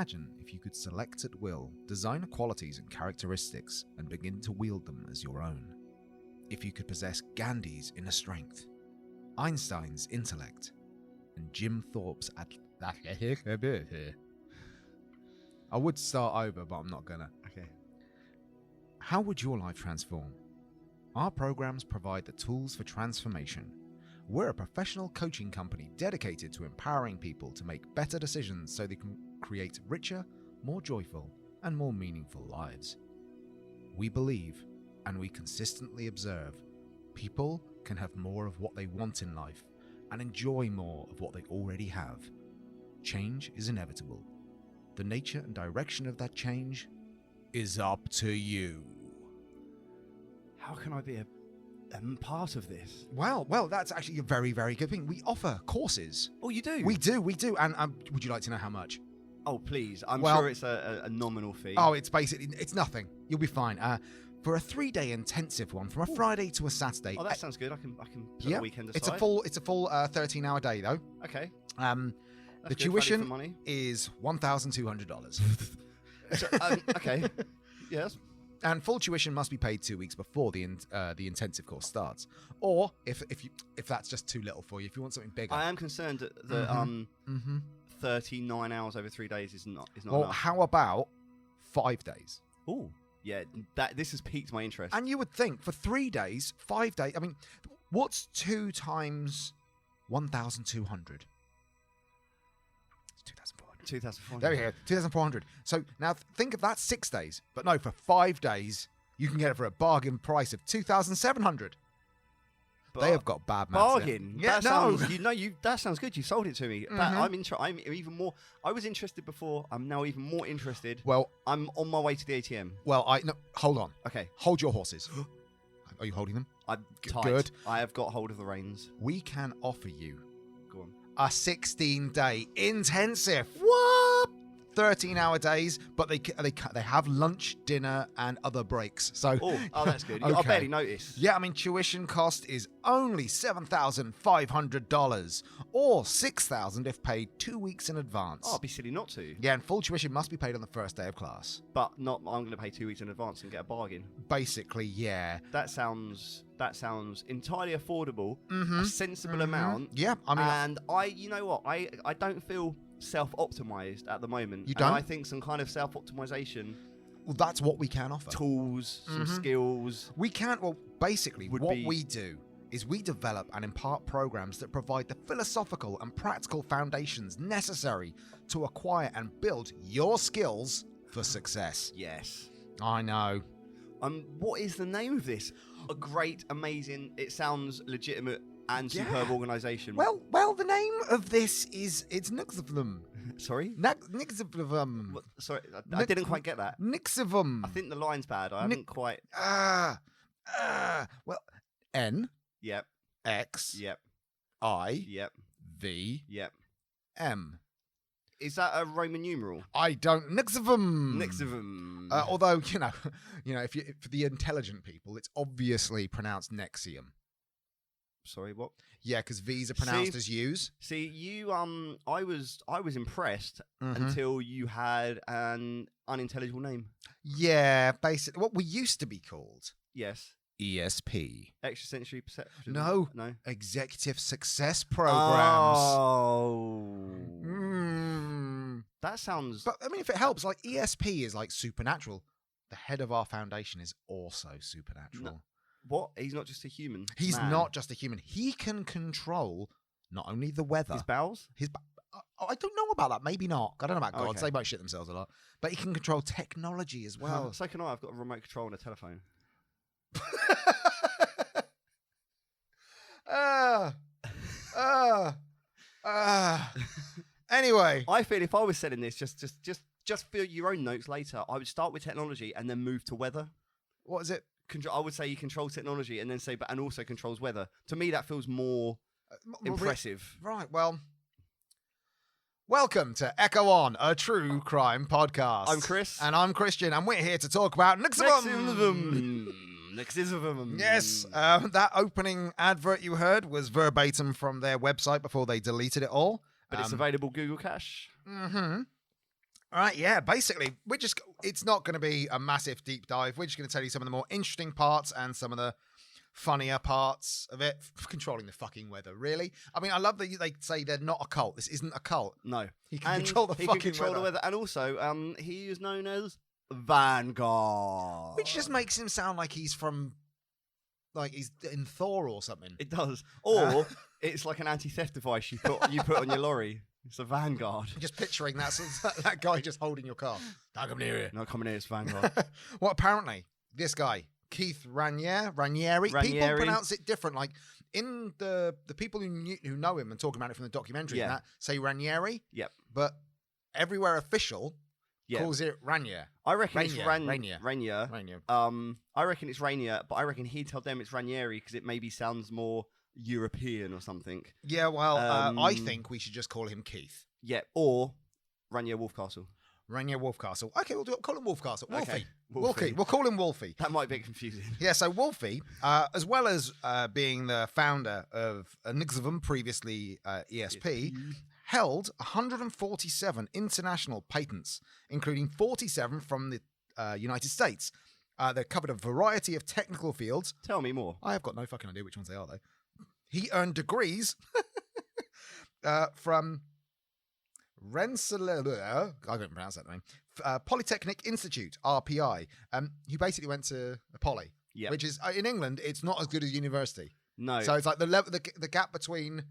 Imagine if you could select at will, design qualities and characteristics, and begin to wield them as your own. If you could possess Gandhi's inner strength, Einstein's intellect, and Jim Thorpe's I would start over, but I'm not gonna. Okay. How would your life transform? Our programs provide the tools for transformation. We're a professional coaching company dedicated to empowering people to make better decisions so they can create richer, more joyful, and more meaningful lives. We believe, and we consistently observe, people can have more of what they want in life and enjoy more of what they already have. Change is inevitable. The nature and direction of that change is up to you. How can I be a part of this? Well, that's actually a very, very good thing. We offer courses. Oh, you do? We do. And would you like to know how much? Oh, please. I'm Well, sure it's a nominal fee. Oh, it's nothing. You'll be fine. For a 3-day intensive one, from a Friday to a Saturday. Oh, that sounds good. I can put a weekend aside. It's a full 13-hour day though. Okay. The tuition is $1,200. So, okay. Yes. And full tuition must be paid 2 weeks before the intensive course starts. Or if that's just too little for you, if you want something bigger. I am concerned that 39 hours over 3 days is not well, enough. how about 5 days? Oh, yeah. This has piqued my interest. And you would think for 3 days, 5 days. I mean, what's 2 times 1,200? 2,400. There we go, 2,400. So now think of that 6 days. But no, for 5 days, you can get it for a bargain price of 2,700. They have got bad maths. Bargain. Yeah, That sounds good. You sold it to me. I'm even more. I was interested before. I'm now even more interested. Well, I'm on my way to the ATM. Well, hold on. Okay. Hold your horses. Are you holding them? I'm tight. Good. I have got hold of the reins. We can offer you Go on. a 16-day intensive. What? 13-hour days, but they have lunch, dinner, and other breaks. So oh, that's good. Okay. I barely noticed. Yeah, I mean, tuition cost is only $7,500, or $6,000 if paid 2 weeks in advance. Oh, I'd be silly not to. Yeah, and full tuition must be paid on the first day of class. But not. I'm going to pay 2 weeks in advance and get a bargain. Basically, yeah. That sounds entirely affordable. A sensible amount. Yeah, I mean, and you know what? I don't feel self-optimized at the moment. You don't? And I think some kind of self-optimization. Well, that's what we can offer. Tools, some skills. We can't. Well, basically, we do is we develop and impart programs that provide the philosophical and practical foundations necessary to acquire and build your skills for success. Yes. I know. What is the name of this? A great, amazing. It sounds legitimate and superb organisation. Well, the name of this is NXIVM. Sorry? NXIVM. Sorry, I didn't quite get that. NXIVM. I think the line's bad. I haven't quite. Well, N. Yep. X. Yep. I. Yep. V. Yep. M. Is that a Roman numeral? I don't. NXIVM. NXIVM. Although you know, if for the intelligent people, it's obviously pronounced Nexium. Sorry, what? Yeah, because V's are pronounced as U's. See, you I was impressed until you had an unintelligible name. Yeah, basically what we used to be called. Yes. ESP. Extrasensory perception. No. Executive Success Programs. Oh. That sounds. But I mean, if it helps, like ESP is like supernatural. The head of our foundation is also supernatural. No. What? He's not just a human. He's not just a human. He can control not only the weather. His bowels? I don't know about that. Maybe not. I don't know about gods. Okay. They might shit themselves a lot. But he can control technology as well. So can I. I've got a remote control and a telephone. Anyway. I feel if I was selling this, just for your own notes later, I would start with technology and then move to weather. What is it? I would say you control technology and then say, and also controls weather. To me, that feels more impressive. Right, well, welcome to Echo On, a true crime podcast. I'm Chris. And I'm Christian, and we're here to talk about NXIVM. NXIVM. Yes, that opening advert you heard was verbatim from their website before they deleted it all. But it's available Google Cache. Mm-hmm. All right, yeah, basically, it's not going to be a massive deep dive. We're just going to tell you some of the more interesting parts and some of the funnier parts of it. Controlling the fucking weather, really. I mean, I love that they say they're not a cult. This isn't a cult. No. He can control the fucking weather. And also, he is known as Vanguard. Which just makes him sound like he's from, like he's in Thor or something. It does. Or it's like an anti-theft device you put on your lorry. It's a Vanguard. Just picturing that guy just holding your car. Don't come near here. Not coming near, it's Vanguard. Well, apparently, this guy, Keith Raniere, people pronounce it different. Like, in the people who know him and talk about it from the documentary and that say Raniere. Yep. But everywhere official calls it Raniere. I reckon it's Raniere. I reckon it's Raniere, but I reckon he told them it's Raniere because it maybe sounds more European or something. Yeah, well, I think we should just call him Keith. Yeah, or Raniere Wolfcastle. Raniere Wolfcastle. Okay, we'll call him Wolfcastle. Wolfie. Okay. Wolfie. We'll call him Wolfie. That might be confusing. Yeah, so Wolfie, as well as being the founder of NXIVM, previously ESP, held 147 international patents, including 47 from the United States. They covered a variety of technical fields. Tell me more. I have got no fucking idea which ones they are, though. He earned degrees from Rensselaer, I don't pronounce that name, Polytechnic Institute, RPI. He basically went to a poly, which is, in England, it's not as good as university. No. So it's like the gap between,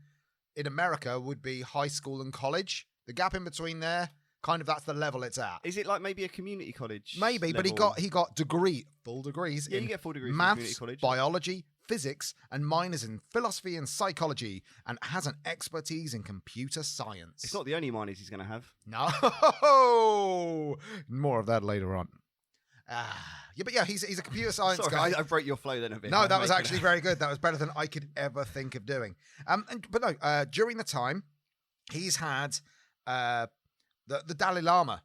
in America, would be high school and college. The gap in between there, kind of that's the level it's at. Is it like maybe a community college? Maybe, level? But he got full degrees in you get full degrees maths, from community college. biology, physics, and minors in philosophy and psychology, and has an expertise in computer science. It's not the only minors he's going to have. No, more of that later on. He's a computer science guy. I broke your flow then a bit. No, that was actually very good. That was better than I could ever think of doing. During the time, he's had the Dalai Lama.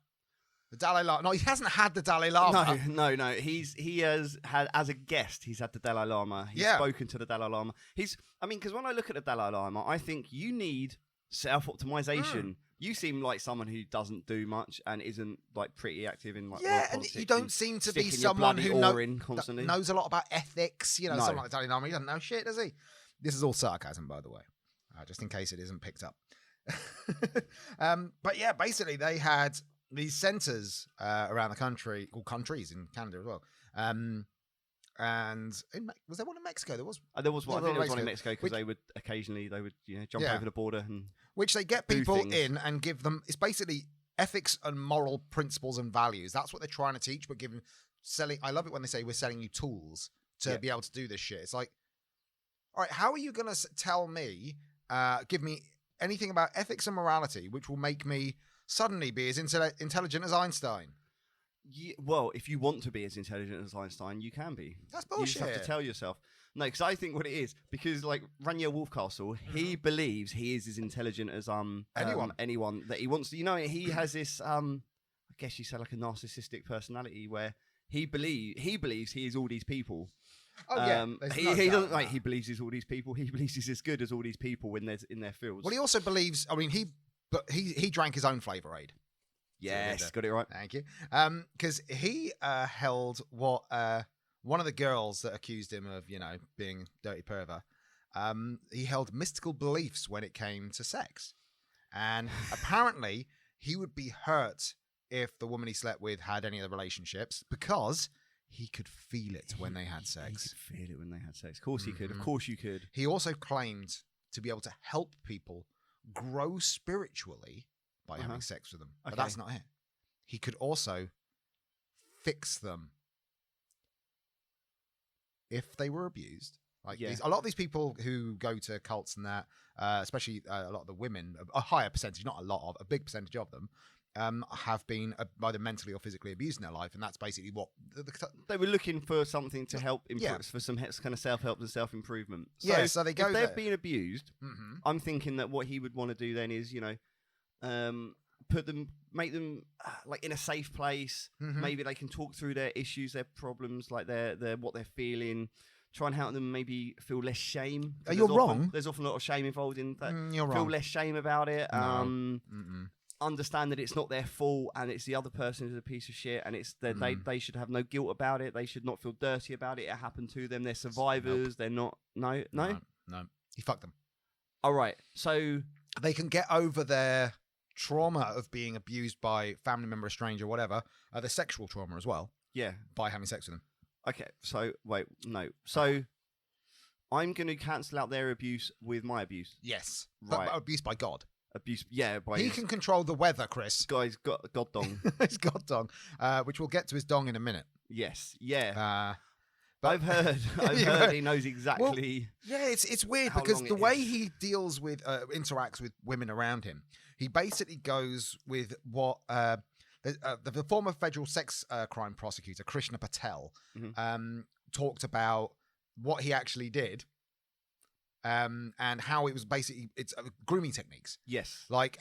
The Dalai Lama. No, he hasn't had the Dalai Lama. No. He has had, as a guest, he's had the Dalai Lama. He's spoken to the Dalai Lama. Because when I look at the Dalai Lama, I think you need self-optimization. You seem like someone who doesn't do much and isn't like pretty active in like world politics. And you don't seem to be someone who knows a lot about ethics. You know, someone like the Dalai Lama. He doesn't know shit, does he? This is all sarcasm, by the way, just in case it isn't picked up. Basically, they had these centers around the country, or countries in Canada as well. And was there one in Mexico? There was one. There was one in Mexico because they would occasionally jump over the border and which they get people in and give them. It's basically ethics and moral principles and values. That's what they're trying to teach. But selling. I love it when they say we're selling you tools to be able to do this shit. It's like, all right, how are you going to tell me, give me anything about ethics and morality, which will make me suddenly be as intelligent as Einstein? Yeah, well, if you want to be as intelligent as Einstein, you can be. That's bullshit. You just have to tell yourself. No, because I think what it is, because like Raniere Wolfcastle, he believes he is as intelligent as anyone that he wants to. You know, he has this I guess you say like a narcissistic personality where he believes he is all these people. Oh yeah, he doesn't like. He believes he's all these people. He believes he's as good as all these people when they're in their fields. Well, he also believes. I mean, he drank his own Flavor Aid. Yes, got it right. Thank you. Because he held what one of the girls that accused him of, being a dirty pervert. He held mystical beliefs when it came to sex, and apparently he would be hurt if the woman he slept with had any other relationships because he could feel it when they had sex. He could feel it when they had sex. Of course he could. Of course you could. He also claimed to be able to help people grow spiritually by having sex with them. But that's not it. He could also fix them if they were abused. A lot of these people who go to cults and that, especially a lot of the women, a higher percentage, not a lot of, a big percentage of them, have been either mentally or physically abused in their life, and that's basically what they were looking for, something to help improve, for some kind of self-help and self-improvement. So they go. If they've been abused, I'm thinking that what he would want to do then is, make them like in a safe place. Maybe they can talk through their issues, their problems, like their what they're feeling. Try and help them maybe feel less shame. You're wrong. There's often a lot of shame involved in that. You're wrong. Feel less shame about it. No. understand that it's not their fault and it's the other person who's a piece of shit, and it's that they should have no guilt about it. They should not feel dirty about it. It happened to them. They're survivors. Nope. They're not. No. He fucked them. All right. So they can get over their trauma of being abused by family member, a stranger, whatever. The sexual trauma as well. Yeah. By having sex with them. Okay. So wait, no. So I'm going to cancel out their abuse with my abuse. Yes. Right. But abuse by God. Abuse, yeah. He can control the weather, Chris. Guy's got God dong. He's God dong, which we'll get to his dong in a minute. Yes, yeah. But I've heard he knows exactly. Well, yeah, it's weird because the way he deals with, interacts with women around him, he basically goes with what the former federal sex crime prosecutor Krishna Patel talked about what he actually did. And how it was basically grooming techniques. Yes, like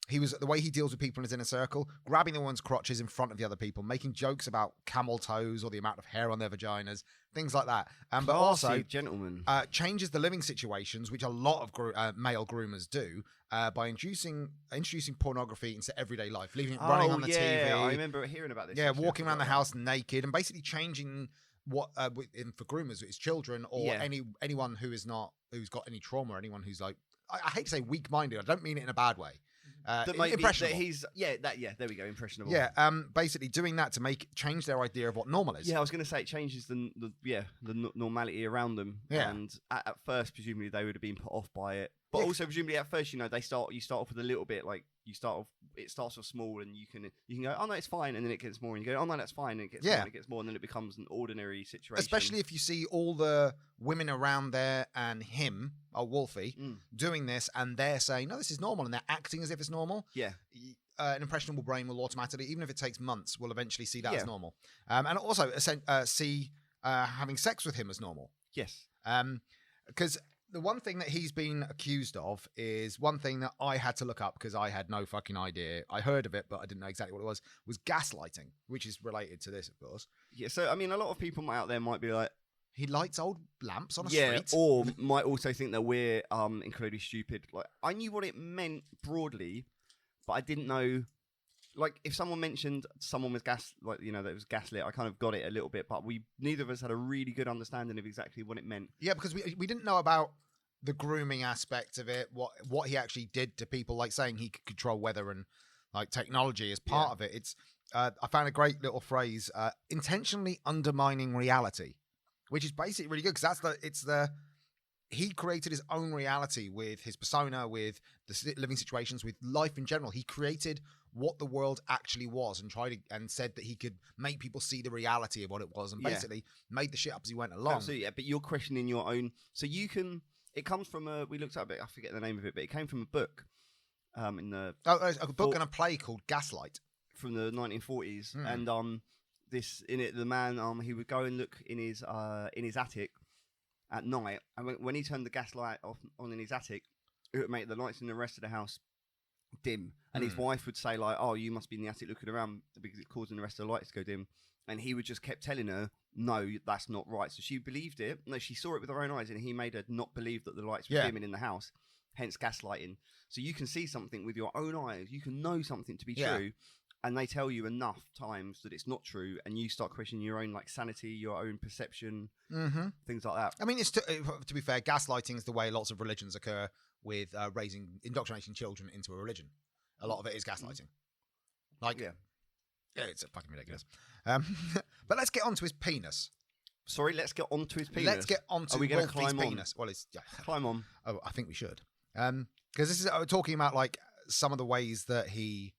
he was the way he deals with people in his inner circle, grabbing the one's crotches in front of the other people, making jokes about camel toes or the amount of hair on their vaginas, things like that. But also, gentlemen, changes the living situations, which a lot of male groomers do, by introducing pornography into everyday life, leaving it running on the TV. I remember hearing about this. Yeah, walking around the house naked and basically changing. What for groomers, it's children or anyone who's got any trauma, or anyone who's like, I hate to say weak-minded. I don't mean it in a bad way. Impressionable. There we go, impressionable. Yeah, basically doing that to change their idea of what normal is. Yeah, I was going to say it changes the normality around them. Yeah, and at first, presumably they would have been put off by it, but also presumably at first, you start off with a little bit, like it starts off small, and you can go, oh no, it's fine, and then it gets more, and you go, oh no, that's fine, and it gets more, and it gets more, and then it becomes an ordinary situation. Especially if you see all the women around there and him, Wolfie, doing this, and they're saying, no, this is normal, and they're acting as if it's normal. Yeah. An impressionable brain will automatically, even if it takes months, will eventually see that as normal. And also see having sex with him as normal. Yes. Because the one thing that he's been accused of is one thing that I had to look up because I had no fucking idea. I heard of it, but I didn't know exactly what it was gaslighting, which is related to this, of course. Yeah, so, I mean, a lot of people out there might be like, he lights old lamps on a street. Or might also think that we're incredibly stupid. Like, I knew what it meant broadly, but I didn't know. Like, if someone mentioned someone was that it was gaslit, I kind of got it a little bit, but neither of us had a really good understanding of exactly what it meant. Yeah, because we didn't know about the grooming aspect of it, what he actually did to people, like saying he could control weather and like technology as part of it. It's I found a great little phrase, intentionally undermining reality, which is basically really good because he created his own reality with his persona, with the living situations, with life in general. He created what the world actually was and said that he could make people see the reality of what it was, and basically made the shit up as he went along. Absolutely, yeah, but you're questioning your own. So you can. It comes from we looked up it. I forget the name of it, but it came from a book. In the a book and a play called Gaslight from the 1940s, and this in it the man he would go and look in his attic at night, and when he turned the gas light on in his attic, it would make the lights in the rest of the house dim, and his wife would say like, oh, you must be in the attic looking around because it's causing the rest of the lights to go dim, and he would just kept telling her, no, that's not right. So she believed it. No, she saw it with her own eyes, and he made her not believe that the lights were dimming in the house, hence gaslighting. So you can see something with your own eyes, you can know something to be true, and they tell you enough times that it's not true, and you start questioning your own sanity, your own perception, things like that. I mean, it's to be fair, gaslighting is the way lots of religions occur with indoctrinating children into a religion. A lot of it is gaslighting. It's fucking ridiculous. But let's get onto his penis. Sorry, let's get onto his penis. Let's get onto Wolfie's penis. Well, climb on. Oh, I think we should. Because this is talking about like some of the ways that he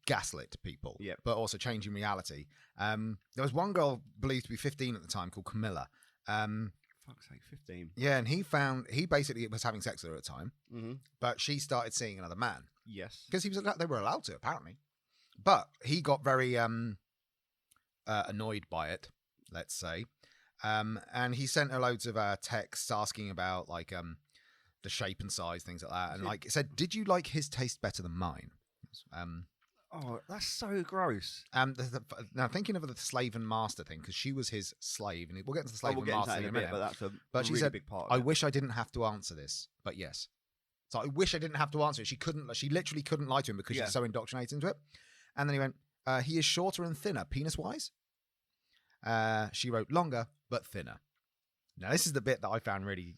gaslit people, but also changing reality. There was one girl believed to be 15 at the time called Camilla. Fuck's sake, 15. Yeah, and he basically was having sex with her at the time, but she started seeing another man. Yes, because they were allowed to apparently, but he got very annoyed by it, let's say, and he sent her loads of texts asking about like the shape and size, things like that, and like said, "Did you like his taste better than mine?" Oh, that's so gross. Now thinking of the slave and master thing, because she was his slave, and we'll get into the slave and master thing in a minute. But that's she really said, big part of I it. wish I didn't have to answer this, but yes. So I wish I didn't have to answer it. She literally couldn't lie to him because she's so indoctrinated into it. And then he went, he is shorter and thinner, penis-wise. She wrote longer, but thinner. Now, this is the bit that I found really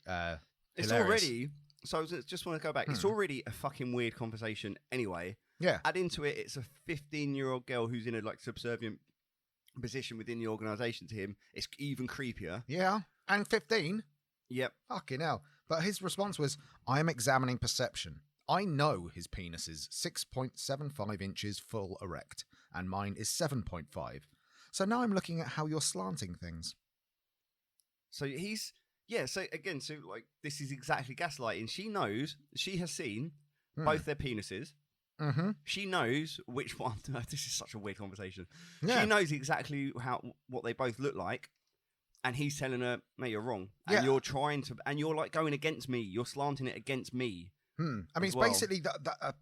it's hilarious. Already... So I just want to go back. It's already a fucking weird conversation anyway. Yeah. Add into it, it's a 15-year-old girl who's in a like subservient position within the organisation to him. It's even creepier. Yeah. And 15? Yep. Fucking hell. But his response was, I am examining perception. I know his penis is 6.75 inches full erect, and mine is 7.5. So now I'm looking at how you're slanting things. So he's... Yeah, so again, like this is exactly gaslighting. She knows, she has seen both their penises. Mm-hmm. She knows which one. This is such a weird conversation. Yeah. She knows exactly what they both look like, and he's telling her, "Mate, you're wrong." And you're trying to, and you're like going against me. You're slanting it against me. I mean, it's basically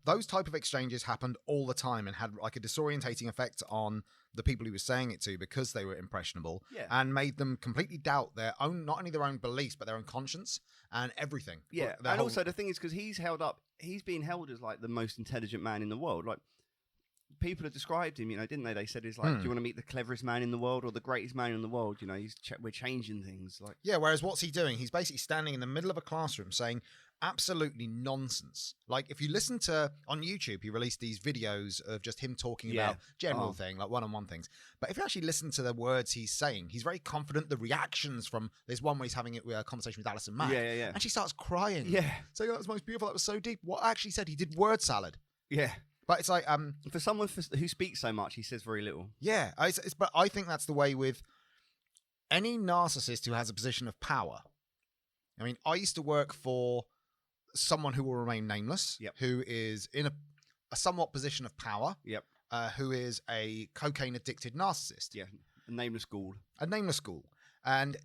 those type of exchanges happened all the time and had like a disorientating effect on the people he was saying it to because they were impressionable and made them completely doubt their own, not only their own beliefs, but their own conscience and everything. Yeah. And also the thing is, because he's being held as like the most intelligent man in the world. Like people have described him, didn't they? They said he's like, do you want to meet the cleverest man in the world or the greatest man in the world? We're changing things. Like, yeah. Whereas what's he doing? He's basically standing in the middle of a classroom saying absolutely nonsense. Like if you listen to on YouTube, he released these videos of just him talking about general thing, like one-on-one things. But if you actually listen to the words he's saying, he's very confident. The reactions from there's one where he's having a conversation with Alison Mack, and she starts crying. Yeah, saying that was most beautiful. That was so deep. What I actually said, he did word salad. Yeah. But it's like for someone who speaks so much, he says very little. Yeah, but I think that's the way with any narcissist who has a position of power. I mean, I used to work for someone who will remain nameless, who is in a somewhat position of power, who is a cocaine-addicted narcissist. Yeah, a nameless ghoul. And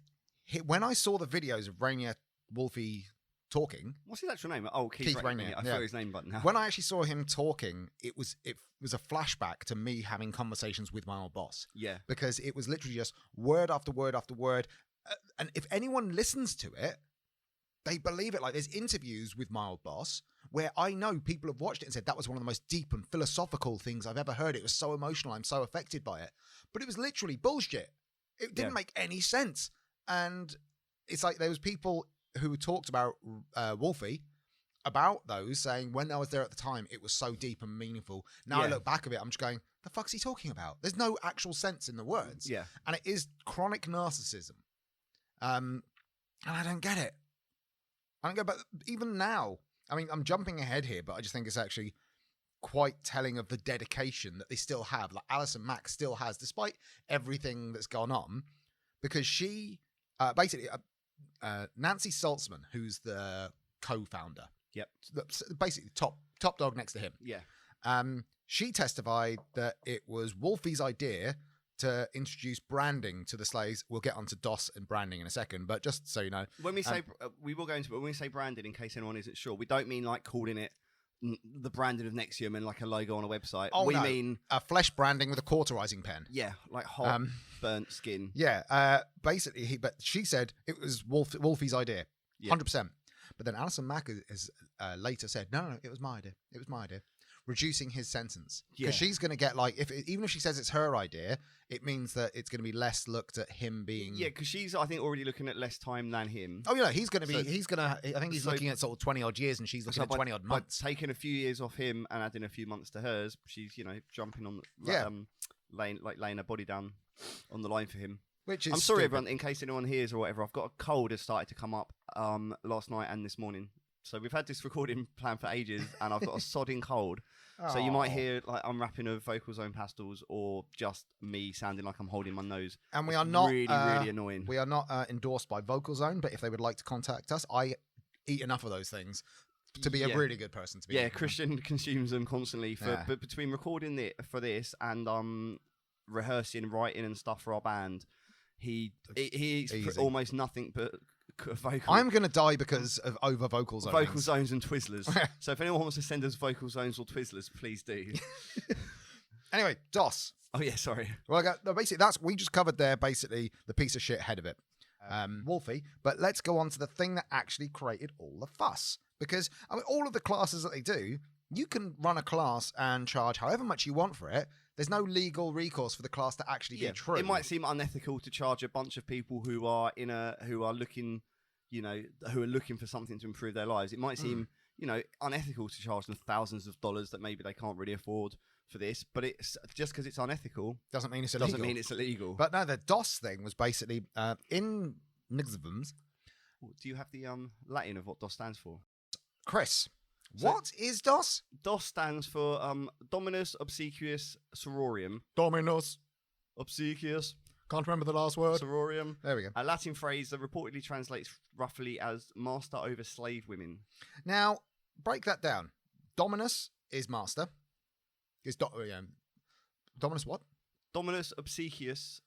when I saw the videos of Raniere Wolfie talking... What's his actual name? Oh, Keith Raniere. I forgot his name, but now. When I actually saw him talking, it was a flashback to me having conversations with my old boss. Yeah. Because it was literally just word after word after word. And if anyone listens to it, they believe it. Like there's interviews with my old boss where I know people have watched it and said that was one of the most deep and philosophical things I've ever heard. It was so emotional. I'm so affected by it. But it was literally bullshit. It didn't make any sense. And it's like there was people who talked about Wolfie, about those, saying when I was there at the time, it was so deep and meaningful. Now I look back at it, I'm just going, the fuck's he talking about? There's no actual sense in the words. Yeah. And it is chronic narcissism. And I don't get it. But even now, I mean, I'm jumping ahead here, but I just think it's actually quite telling of the dedication that they still have. Like Alison Mack still has, despite everything that's gone on, because she basically, Nancy Saltzman, who's the co-founder, basically top dog next to him. Yeah. She testified that it was Wolfie's idea to introduce branding to the slaves. We'll get onto DOS and branding in a second, but just so you know, when we say we will go into it. When we say branding, in case anyone isn't sure, we don't mean like calling it the branding of NXIVM and like a logo on a website. We mean a flesh branding with a cauterizing pen. Yeah, like hot burnt skin. Yeah, basically, but she said it was Wolfie's idea, 100%. But then Alison Mack has later said, no, it was my idea. It was my idea. Reducing his sentence because she's going to get like even if she says it's her idea, it means that it's going to be less looked at him being because she's I think already looking at less time than him. Oh yeah, he's going to be I think he's looking at sort of 20 odd years and she's looking at 20 odd months. Taking a few years off him and adding a few months to hers, she's jumping on laying her body down on the line for him. Which is I'm sorry everyone, in case anyone hears or whatever, I've got a cold has started to come up last night and this morning. So we've had this recording plan for ages, and I've got a sodding cold. So you might hear like unwrapping of Vocal Zone pastels, or just me sounding like I'm holding my nose. And we are not really annoying. We are not endorsed by Vocal Zone, but if they would like to contact us, I eat enough of those things to be a really good person to be. Yeah, Christian consumes them constantly. But between recording it for this and rehearsing, writing, and stuff for our band, he eats almost nothing but. I'm going to die because of over vocal zones. Vocal zones and Twizzlers. So if anyone wants to send us vocal zones or Twizzlers, please do. Anyway, DOS. Oh yeah, sorry. Well, basically we just covered there basically the piece of shit head of it. Wolfie. But let's go on to the thing that actually created all the fuss. Because, I mean, all of the classes that they do, you can run a class and charge however much you want for it. There's no legal recourse for the class to actually be true. It might seem unethical to charge a bunch of people who are looking for something to improve their lives. It might seem, unethical to charge them thousands of dollars that maybe they can't really afford for this. But it's just because it's unethical doesn't mean it's illegal. Doesn't mean it's illegal. But no, the DOS thing was basically in NXIVM. Do you have the Latin of what DOS stands for? Chris, what is DOS? DOS stands for Dominus Obsequious Sororium. Dominus Obsequious. Can't remember the last word. Sororium. There we go. A Latin phrase that reportedly translates roughly as master over slave women. Now, break that down. Dominus is master. Is Dominus what? Dominus Obsequious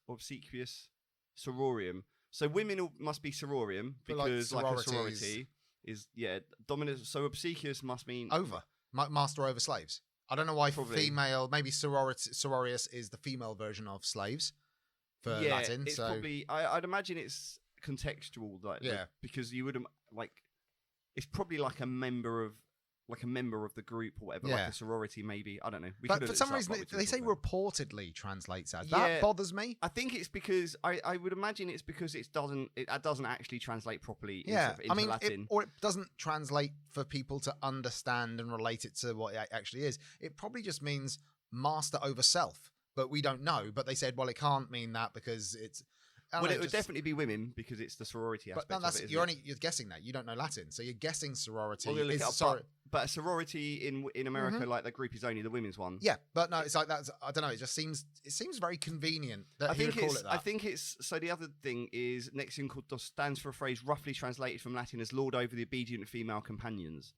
Sororium. So women must be sororium because like a sorority is Dominus. So obsequious must mean over master over slaves. I don't know why Probably. Female. Maybe sororius is the female version of slaves for Latin. It's probably. I'd imagine it's contextual, because you would it's probably like a member of the group or whatever, like a sorority maybe. I don't know. But for some reason, they say reportedly translates as. That bothers me. I think it's because I would imagine it's because it doesn't actually translate properly into Latin. Or it doesn't translate for people to understand and relate it to what it actually is. It probably just means master over self, but we don't know. But they said, well, it can't mean that because it's. It would definitely be women because it's the sorority aspect. But no, of it, you're guessing that. You don't know Latin, so you're guessing sorority. Well, but a sorority in America, like the group is only the women's one. Yeah, but no, it's like that. I don't know. It seems very convenient that I think call it that. I think it's so. The other thing is NXIVM called DOS stands for a phrase roughly translated from Latin as "lord over the obedient female companions."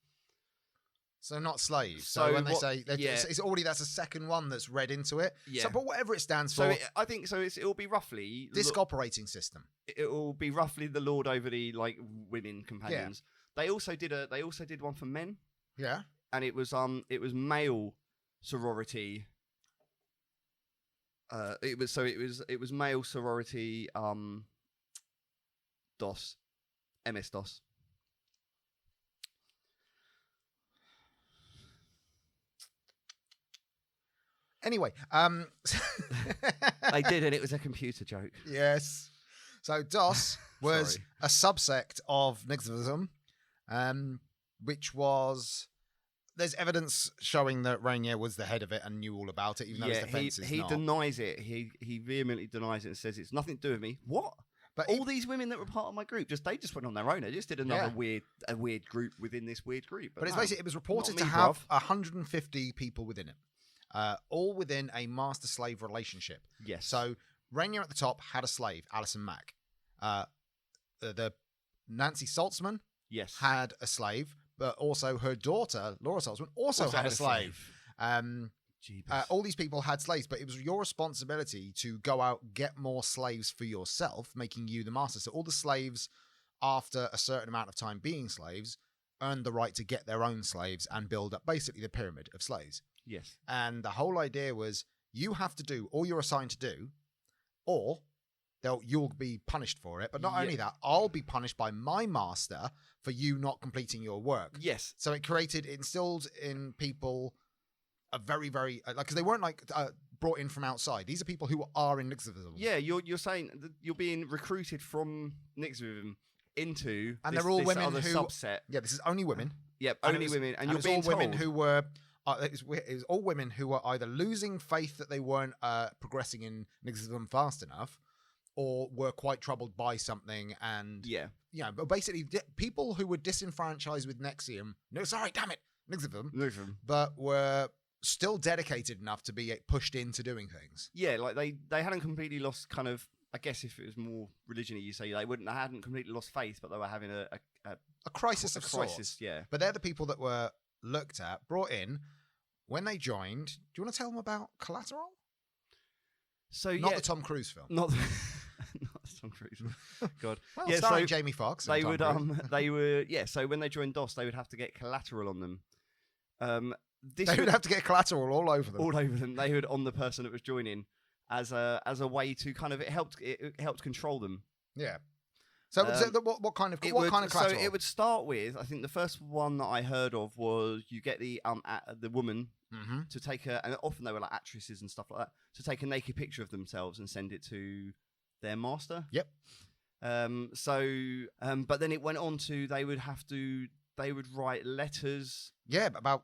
So not slaves. So when they say it's already that's a second one that's read into it. Yeah. So, but whatever it stands for, I think so. It'll be roughly disk operating system. It will be roughly the lord over the women companions. Yeah. They also did one for men. Yeah. And it was male sorority. It was male sorority. DOS, MS DOS. Anyway, I did, and it was a computer joke. Yes. So DOS was a subsect of NXIVM, which was. There's evidence showing that Raniere was the head of it and knew all about it, even though his defense is he not. Denies it. He vehemently denies it and says it's nothing to do with me. What? But all these women that were part of my group, they just went on their own. They just did another weird group within this weird group. But it's basically, it was reported to have 150 people within it, all within a master-slave relationship. Yes. So Raniere at the top had a slave, Alison Mack. The Nancy Saltzman had a slave, but also her daughter, Laura Saltzman, also had a slave. All these people had slaves, but it was your responsibility to go out, get more slaves for yourself, making you the master. So all the slaves, after a certain amount of time being slaves, earned the right to get their own slaves and build up basically the pyramid of slaves. Yes. And the whole idea was you have to do all you're assigned to do, or you'll be punished for it. But not only that, I'll be punished by my master for you not completing your work. Yes. So it instilled in people a very, very because they weren't brought in from outside. These are people who are in NXIVM. Yeah, you're saying that you're being recruited from NXIVM into and they're all women other who subset. Yeah, this is only women. Yep, only women, and you're being all women who were. It was all women who were either losing faith that they weren't progressing in NXIVM fast enough, or were quite troubled by something, and but basically people who were disenfranchised with NXIVM. No, sorry, damn it, NXIVM, but were still dedicated enough to be pushed into doing things. Yeah, like they hadn't completely lost kind of. I guess if it was more religion-y, you say they hadn't completely lost faith, but they were having a crisis of sorts. Yeah, but they're the people that were looked at, brought in when they joined. Do you want to tell them about Collateral? So not the Tom Cruise film. Not the Tom Cruise. God. Well, starring Jamie Foxx. They would So when they joined DOS, they would have to get collateral on them. They would have to get collateral all over them. All over them. They would on the person that was joining as a way to kind of it helped control them. Yeah. So, what kind of collateral? So it would start with, I think the first one that I heard of was you get the woman to take and often they were like actresses and stuff like that, to take a naked picture of themselves and send it to their master. Yep. But then it went on to they would write letters. Yeah, about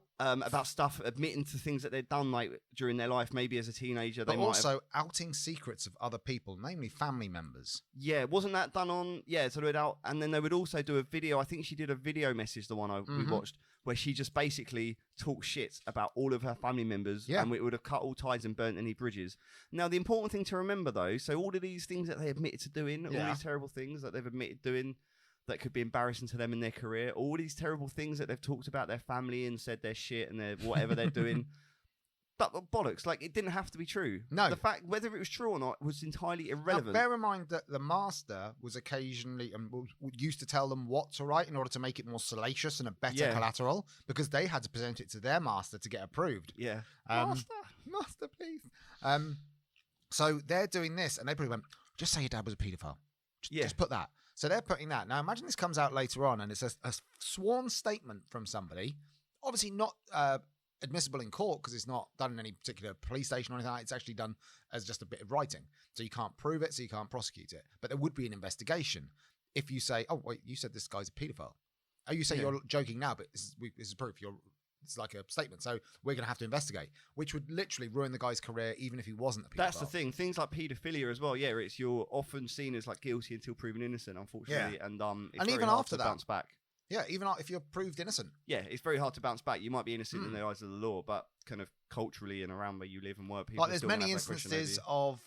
stuff, admitting to things that they'd done like during their life, maybe as a teenager. But also outing secrets of other people, namely family members. Yeah, wasn't that done on? Yeah, so they'd out, and then they would also do a video. I think she did a video message, the one we watched, where she just basically talked shit about all of her family members, and we would have cut all ties and burnt any bridges. Now, the important thing to remember, though, so all of these things that they admitted to doing, all these terrible things that they've admitted doing, that could be embarrassing to them in their career, all these terrible things that they've talked about their family and said they're shit and they're whatever they're doing. But bollocks, like it didn't have to be true. No. The fact whether it was true or not was entirely irrelevant. Now, bear in mind that the master was occasionally used to tell them what to write in order to make it more salacious and a better collateral, because they had to present it to their master to get approved. Yeah. Master, please. So they're doing this, and they probably went, just say your dad was a paedophile. Just put that. So they're putting that. Now, imagine this comes out later on, and it's a sworn statement from somebody, obviously not admissible in court because it's not done in any particular police station or anything like that. It's actually done as just a bit of writing. So you can't prove it, so you can't prosecute it. But there would be an investigation if you say, oh, wait, you said this guy's a paedophile. Oh, you say you're joking now, but this is proof. It's like a statement. So we're going to have to investigate, which would literally ruin the guy's career, even if he wasn't a paedophile. That's the thing. Things like paedophilia as well. Yeah, you're often seen as like guilty until proven innocent, unfortunately. Yeah. And it's even after that, bounce back. Yeah, even if you're proved innocent. Yeah, it's very hard to bounce back. You might be innocent in the eyes of the law, but kind of culturally and around where you live and work, people like there's many instances of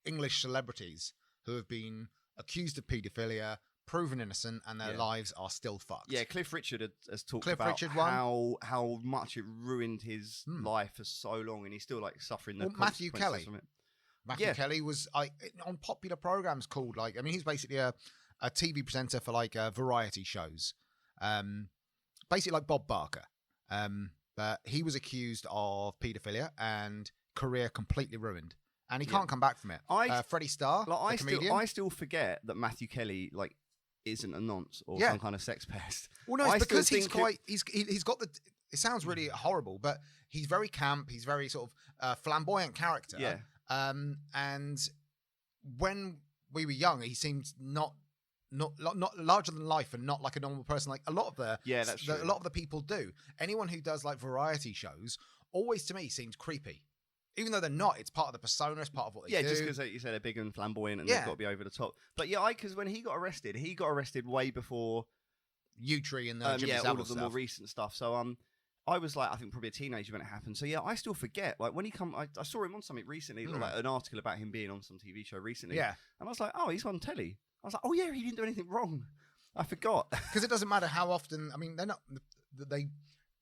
English celebrities who have been accused of paedophilia, proven innocent, and their lives are still fucked. Yeah, Cliff Richard has talked about how much it ruined his life for so long, and he's still like suffering the Matthew Kelly from it. Matthew Kelly was on popular programs called he's basically a TV presenter for variety shows, basically like Bob Barker. But he was accused of paedophilia and career completely ruined, and he can't come back from it. Freddie Starr, the comedian. I still forget that Matthew Kelly isn't a nonce or some kind of sex pest. Well, no, it's because he's got the. It sounds really horrible, but he's very camp. He's very sort of flamboyant character. Yeah. And when we were young, he seemed not larger than life and not like a normal person. Like a lot of a lot of the people do. Anyone who does like variety shows always to me seems creepy. Even though they're not, it's part of the persona, it's part of what they do. Yeah, just because you said they're big and flamboyant and they've got to be over the top. But because when he got arrested way before U-Tree and Jimmy Savile all of the more recent stuff. So I was I think probably a teenager when it happened. So yeah, I still forget. Like when he I saw him on something recently, like an article about him being on some TV show recently. Yeah, and I was like, oh, he's on telly. I was like, oh yeah, he didn't do anything wrong. I forgot. Because it doesn't matter how often. I mean, they're not.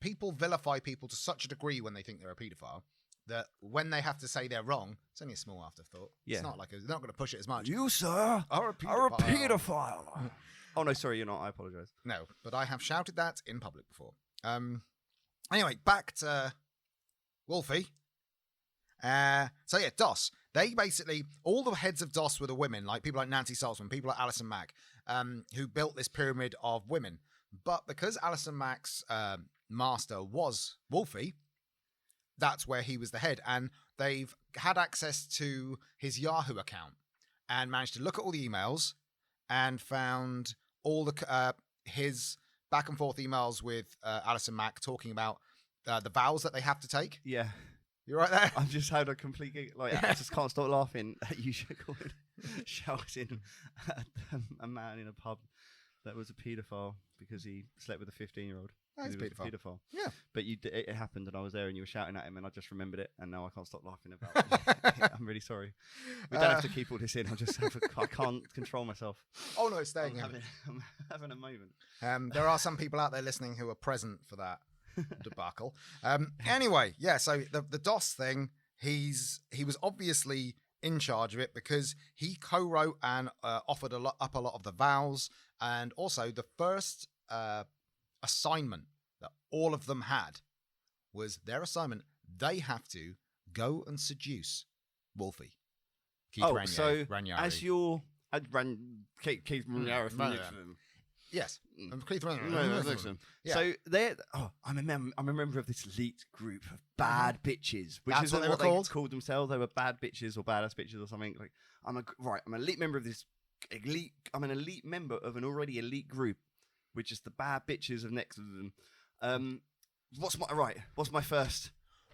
People vilify people to such a degree when they think they're a paedophile that when they have to say they're wrong, it's only a small afterthought. Yeah. It's not they're not going to push it as much. You, sir, are a paedophile. Oh, no, sorry, you're not. I apologise. No, but I have shouted that in public before. Anyway, back to Wolfie. So yeah, DOS. They basically, all the heads of DOS were the women, like people like Nancy Salzman, people like Alison Mack, who built this pyramid of women. But because Alison Mack's master was Wolfie, that's where he was the head, and they've had access to his Yahoo account and managed to look at all the emails and found all the his back and forth emails with Alison Mack talking about the vows that they have to take. Yeah, you right there? I've just had a complete I just can't stop laughing at you shouting at a man in a pub that was a paedophile because he slept with a 15-year-old. That's paedophile. Yeah. But it happened and I was there and you were shouting at him and I just remembered it and now I can't stop laughing about it. I'm really sorry. We don't have to keep all this in. I can't control myself. Oh no, it's staying. I'm having a moment. There are some people out there listening who are present for that debacle. Anyway, yeah, so the DOS thing, he was obviously in charge of it because he co-wrote and offered up a lot of the vows, and also the first assignment that all of them had was their assignment. They have to go and seduce Wolfie. Keith Raniere, as you're I ran Keith Raniere from NXIVM. Yes, Keith Raniere. Yeah. So I'm a member of this elite group of bad bitches, which is what they called themselves. They were bad bitches or badass bitches or something. Like I'm an elite member of this elite. I'm an elite member of an already elite group, which is the bad bitches of NXIVM. What's my first?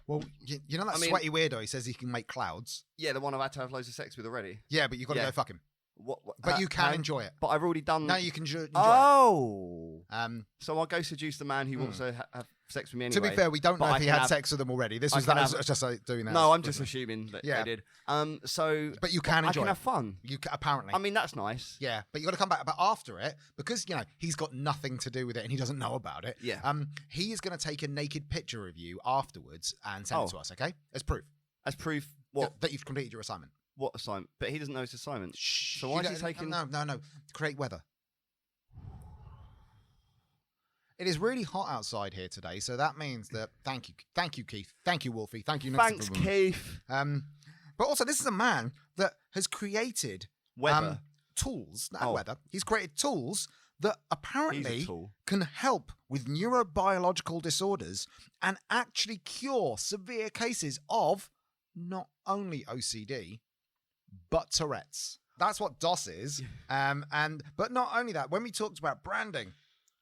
Well, you know that sweaty weirdo. He says he can make clouds. Yeah, the one I've had to have loads of sex with already. Yeah, but you've got to go fuck him. What, but you can enjoy it. But I've already done. No, you can enjoy it. So I'll go seduce the man who wants to have sex with me anyway. To be fair, we don't know if he had sex with them already. This was just like doing that. No, I'm just assuming that they did. But you can enjoy. I can have fun. Apparently. I mean, that's nice. Yeah, but you got to come back. But after it, because he's got nothing to do with it and he doesn't know about it. Yeah. He is going to take a naked picture of you afterwards and send it to us. Okay, as proof. As proof what? That you've completed your assignment. What assignment? But he doesn't know it's assignment. Shh, so why is he taking? No. Create weather. It is really hot outside here today, so that means that. Thank you, Keith. Thank you, Wolfie. Thank you. Thanks, Keith. But also, this is a man that has created weather tools. Not weather. He's created tools that apparently can help with neurobiological disorders and actually cure severe cases of not only OCD. But Tourette's. That's what DOS is. But not only that, when we talked about branding,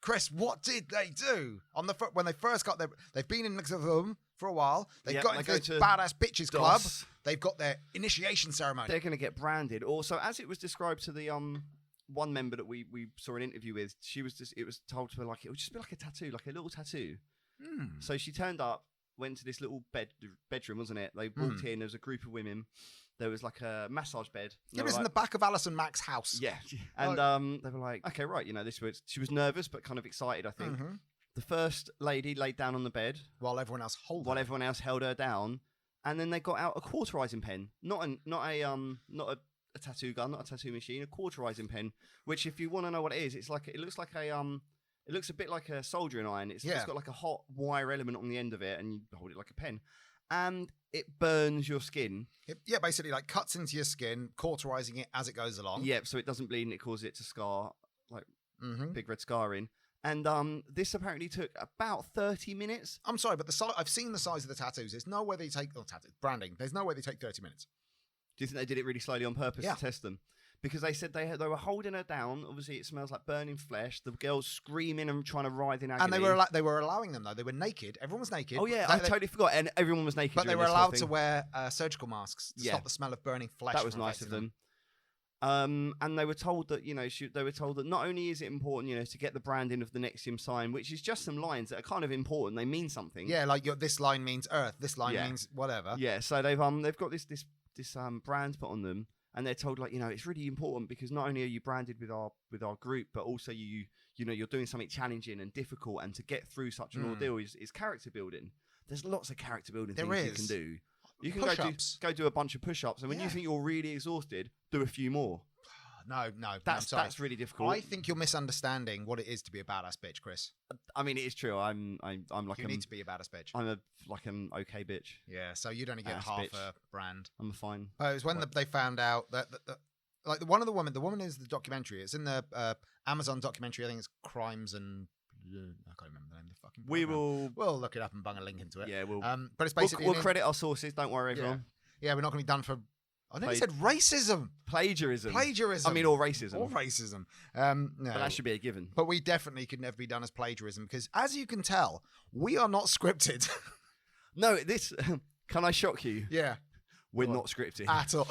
Chris, what did they do on when they first got they've been in NXIVM for a while. They've got into this badass bitches club. They've got their initiation ceremony. They're going to get branded. Also, as it was described to the one member that we saw an interview with, it was told to her like it would just be like a tattoo, like a little tattoo. So she turned up, went to this little bedroom, wasn't it? They walked in. There was a group of women. There was like a massage bed. It was in the back of Alison Mack's house. Yeah. And they were like, okay, right. She was nervous, but kind of excited, I think. The first lady laid down on the bed. While everyone else held her down. And then they got out a cauterizing pen. Not a tattoo gun, not a tattoo machine, a cauterizing pen, which if you want to know what it is, it looks a bit like a soldering iron. It's got like a hot wire element on the end of it and you hold it like a pen. And it burns your skin. Basically like cuts into your skin, cauterizing it as it goes along. Yeah, so it doesn't bleed and it causes it to scar, like big red scarring. And this apparently took about 30 minutes. I'm sorry, but I've seen the size of the tattoos. There's no way they take branding. There's no way they take 30 minutes. Do you think they did it really slowly on purpose to test them? Because they said they were holding her down. Obviously, it smells like burning flesh. The girl's screaming and trying to writhe in agony. And they were allowing them though. They were naked. Everyone was naked. Oh yeah, I totally forgot. And everyone was naked. But they were allowed to wear surgical masks to stop the smell of burning flesh. That was nice of them. And they were told that not only is it important, to get the branding of the NXIVM sign, which is just some lines that are kind of important. They mean something. Yeah, like this line means Earth. This line means whatever. Yeah. So they've got this brand put on them. And they're told it's really important because not only are you branded with our group, but also you're doing something challenging and difficult, and to get through such an ordeal is character building. There's lots of character building things you can do. You can go do a bunch of push-ups, and when you think you're really exhausted, do a few more. No, that's really difficult. I think you're misunderstanding what it is to be a badass bitch, Chris. I mean, it is true. I'm like you need to be a badass bitch. I'm an okay bitch. Yeah, so you'd only get half a brand. I'm fine. It was when they found out that like one of the woman is the documentary. It's in the Amazon documentary. I think it's Crimes and I can't remember the name of the fucking program. We'll look it up and bung a link into it. Yeah, we'll. But it's basically we'll credit our sources. Don't worry, everyone. Yeah, we're not going to be done for. I think he said racism. Plagiarism. I mean, or racism. No. But that should be a given. But we definitely could never be done as plagiarism because, as you can tell, we are not scripted. No, can I shock you? Yeah. We're not scripted. At all.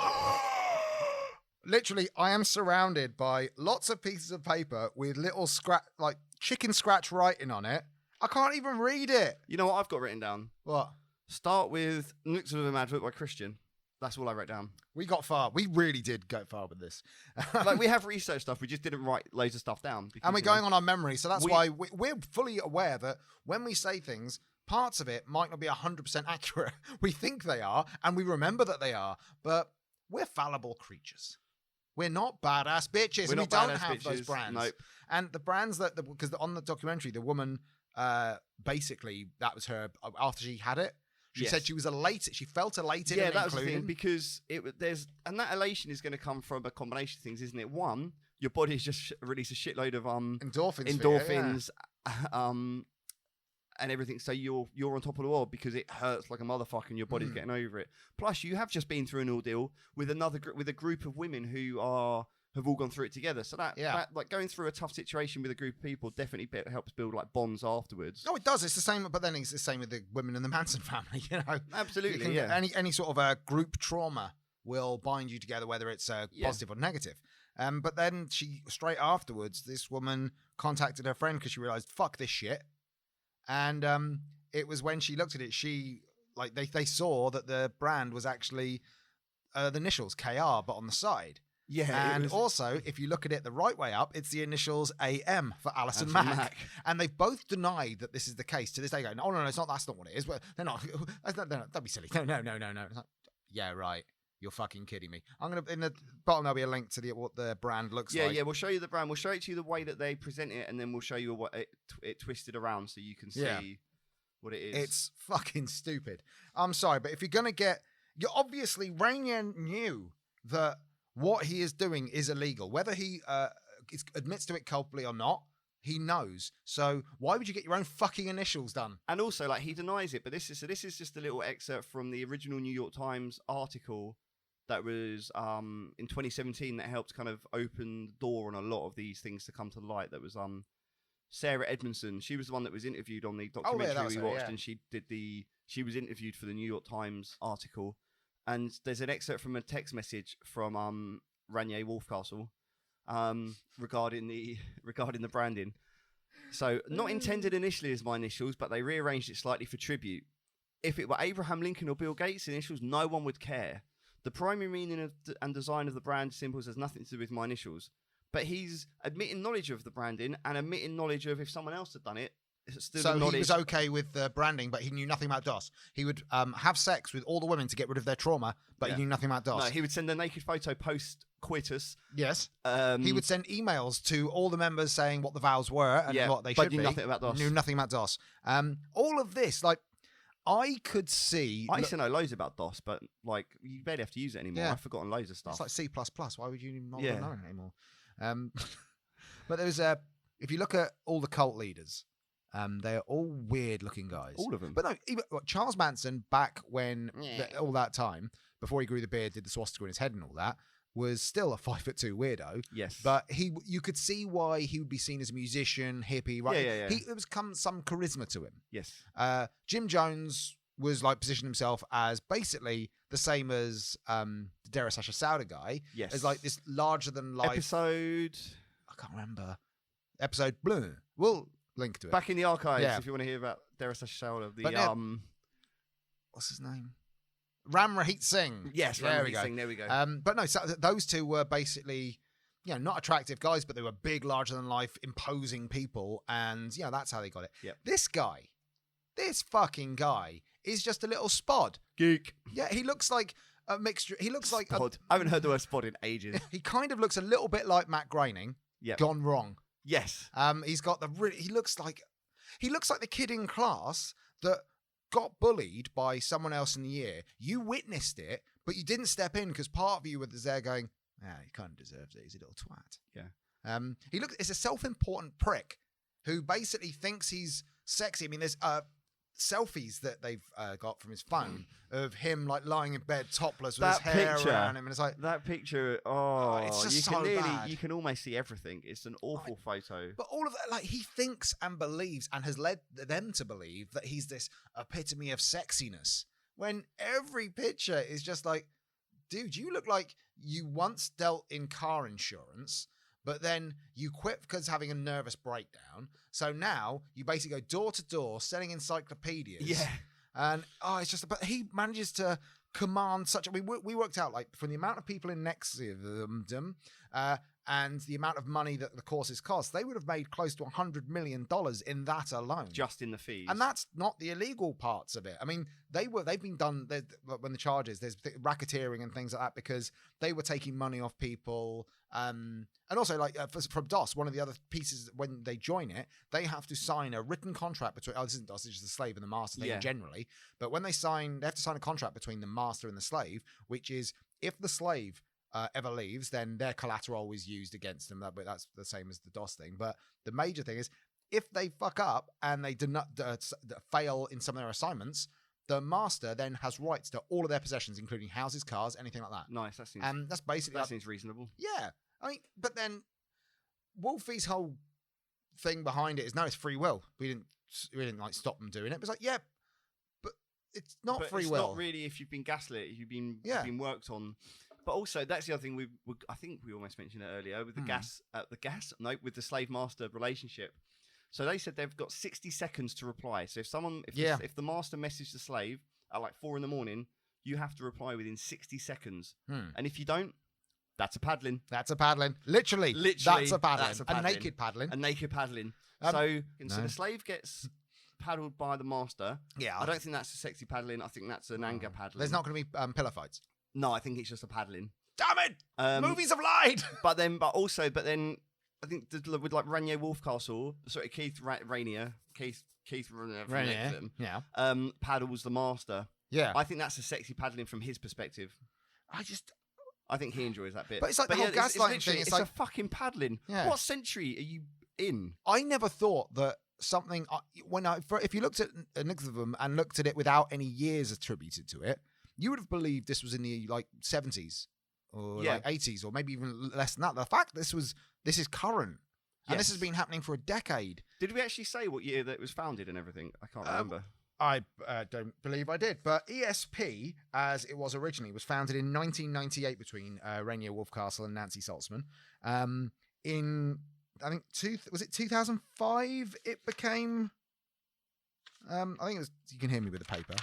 Literally, I am surrounded by lots of pieces of paper with little chicken scratch writing on it. I can't even read it. You know what I've got written down? What? Start with NXIVM advert by Christian. That's all I wrote down. We got far. We really did go far with this. We have research stuff. We just didn't write loads of stuff down. Because, and we're going on our memory. So that's why we're fully aware that when we say things, parts of it might not be 100% accurate. We think they are, and we remember that they are, but we're fallible creatures. We're not badass bitches. We don't have those brands. Nope. And the brands because on the documentary, the woman, basically, that was her, after she had it, She said she was elated. She felt elated. Yeah, and that was the included. thing, because and that elation is going to come from a combination of things, isn't it? One, your body has just released a shitload of endorphins, and everything. So you're on top of the world because it hurts like a motherfucker and your body's getting over it. Plus, you have just been through an ordeal with a group of women who have all gone through it together. So that like going through a tough situation with a group of people definitely helps build like bonds afterwards. Oh, it does. It's the same, but then it's the same with the women in the Manson family. You know, absolutely. Yeah. Any sort of a group trauma will bind you together, whether it's positive or negative. But then straight afterwards, this woman contacted her friend because she realized, fuck this shit. And it was when she looked at it, they saw that the brand was actually the initials KR, but on the side. Yeah. And also, if you look at it the right way up, it's the initials AM for Alison Mack. And they've both denied that this is the case to this day. Going, no, it's not. That's not what it is. But they're not. Don't be silly. No. It's like, yeah, right. You're fucking kidding me. I'm gonna in the bottom there'll be a link to what the brand looks like. Yeah, we'll show you the brand. We'll show it to you the way that they present it, and then we'll show you what it twisted around so you can see what it is. It's fucking stupid. I'm sorry, but if you're gonna obviously Raniere knew that what he is doing is illegal, whether he admits to it culpably or not. He knows. So why would you get your own fucking initials done? And also, like, he denies it. But this is just a little excerpt from the original New York Times article that was in 2017 that helped kind of open the door on a lot of these things to come to light. That was Sarah Edmondson. She was the one that was interviewed on the documentary we watched, and she was interviewed for the New York Times article. And there's an excerpt from a text message from Raniere Wolfcastle regarding the branding. So, not intended initially as my initials, but they rearranged it slightly for tribute. If it were Abraham Lincoln or Bill Gates' initials, no one would care. The primary meaning and design of the brand symbols has nothing to do with my initials. But he's admitting knowledge of the branding and admitting knowledge of if someone else had done it. So he was okay with the branding, but he knew nothing about DOS. He would have sex with all the women to get rid of their trauma, but he knew nothing about DOS. No, he would send a naked photo post-coitus. Yes. He would send emails to all the members saying what the vows were and what they should be. But knew nothing about DOS. Knew nothing about DOS. All of this, like, I could see... I used to know loads about DOS, but, like, you barely have to use it anymore. I've forgotten loads of stuff. It's like C++. Why would you not know it anymore? But there was if you look at all the cult leaders... they are all weird-looking guys. All of them. But no, even Charles Manson, back when all that time, before he grew the beard, did the swastika in his head and all that, was still a 5'2" weirdo. Yes. But you could see why he would be seen as a musician, hippie, right? Yeah. There was some charisma to him. Yes. Jim Jones was like positioning himself as basically the same as the Dara Sasha Sauda guy. Yes. As like this larger-than-life... Episode... I can't remember. Episode Blue. We'll... link to it back in the archives if you want to hear about Dara Sasha Sauda. What's his name? Ram Rahit Singh. Yes, Ram Rahit Singh. There we go. But no, so those two were basically, not attractive guys, but they were big, larger than life, imposing people, and that's how they got it. Yep. This fucking guy is just a little spod geek. Yeah, he looks like a mixture. He looks like I haven't heard the word spod in ages. He kind of looks a little bit like Matt Groening. Gone wrong. Yes. He's got he looks like the kid in class that got bullied by someone else in the year. You witnessed it, but you didn't step in because part of you was there going, he kind of deserves it. He's a little twat. Yeah. It's a self-important prick who basically thinks he's sexy. I mean, there's selfies that they've got from his phone of him like lying in bed topless with his hair around him, and it's like that picture. It's just bad. You can almost see everything. It's an awful photo. But all of that, like, he thinks and believes and has led them to believe that he's this epitome of sexiness. When every picture is just like, dude, you look like you once dealt in car insurance, but then you quit because having a nervous breakdown. So now you basically go door to door selling encyclopedias. Yeah. And but he manages to command such. We worked out, like, from the amount of people in NXIVM and the amount of money that the courses cost, they would have made close to $100 million in that alone. Just in the fees. And that's not the illegal parts of it. I mean, they've been done when the charges, there's racketeering and things like that, because they were taking money off people. And also, like, from DOS, one of the other pieces, when they join it, they have to sign a written contract between, this isn't DOS, it's just the slave and the master thing generally. But when they have to sign a contract between the master and the slave, which is, if the slave ever leaves, then their collateral is used against them. But that's the same as the DOS thing. But the major thing is, if they fuck up and they do not fail in some of their assignments, the master then has rights to all of their possessions, including houses, cars, anything like that. Nice. That seems. And that's basically seems reasonable. Yeah, I mean, but then Wolfie's whole thing behind it is, no, it's free will. We didn't like stop them doing it. It was like, yeah, but it's not free will. It's not really if you've been gaslit, you've been worked on. But also, that's the other thing I think we almost mentioned it earlier with the with the slave master relationship. So they said they've got 60 seconds to reply. So if the master messaged the slave at like 4 a.m, you have to reply within 60 seconds. And if you don't, that's a paddling. That's a paddling. Literally, that's a paddling. A naked paddling. A naked paddling. So the slave gets paddled by the master. Yeah. I don't think that's a sexy paddling. I think that's an anger paddling. There's not going to be pillow fights. No, I think it's just a paddling. Damn it! Movies have lied! But then I think with like Raniere Wolfcastle, Keith Raniere, Keith Raniere from NXIVM, paddles the master. Yeah. I think that's a sexy paddling from his perspective. I think he enjoys that bit. But it's like the whole gaslighting thing. It's like a fucking paddling. Yeah. What century are you in? I never thought that something, if you looked at NXIVM and looked at it without any years attributed to it, you would have believed this was in the like 70s or like 80s or maybe even less than that. The fact this is current. And this has been happening for a decade. Did we actually say what year that it was founded and everything? I can't remember. I don't believe I did. But ESP, as it was originally, was founded in 1998 between Raniere Wolfcastle and Nancy Saltzman. In, I think, was it 2005 it became... I think it was... You can hear me with the paper.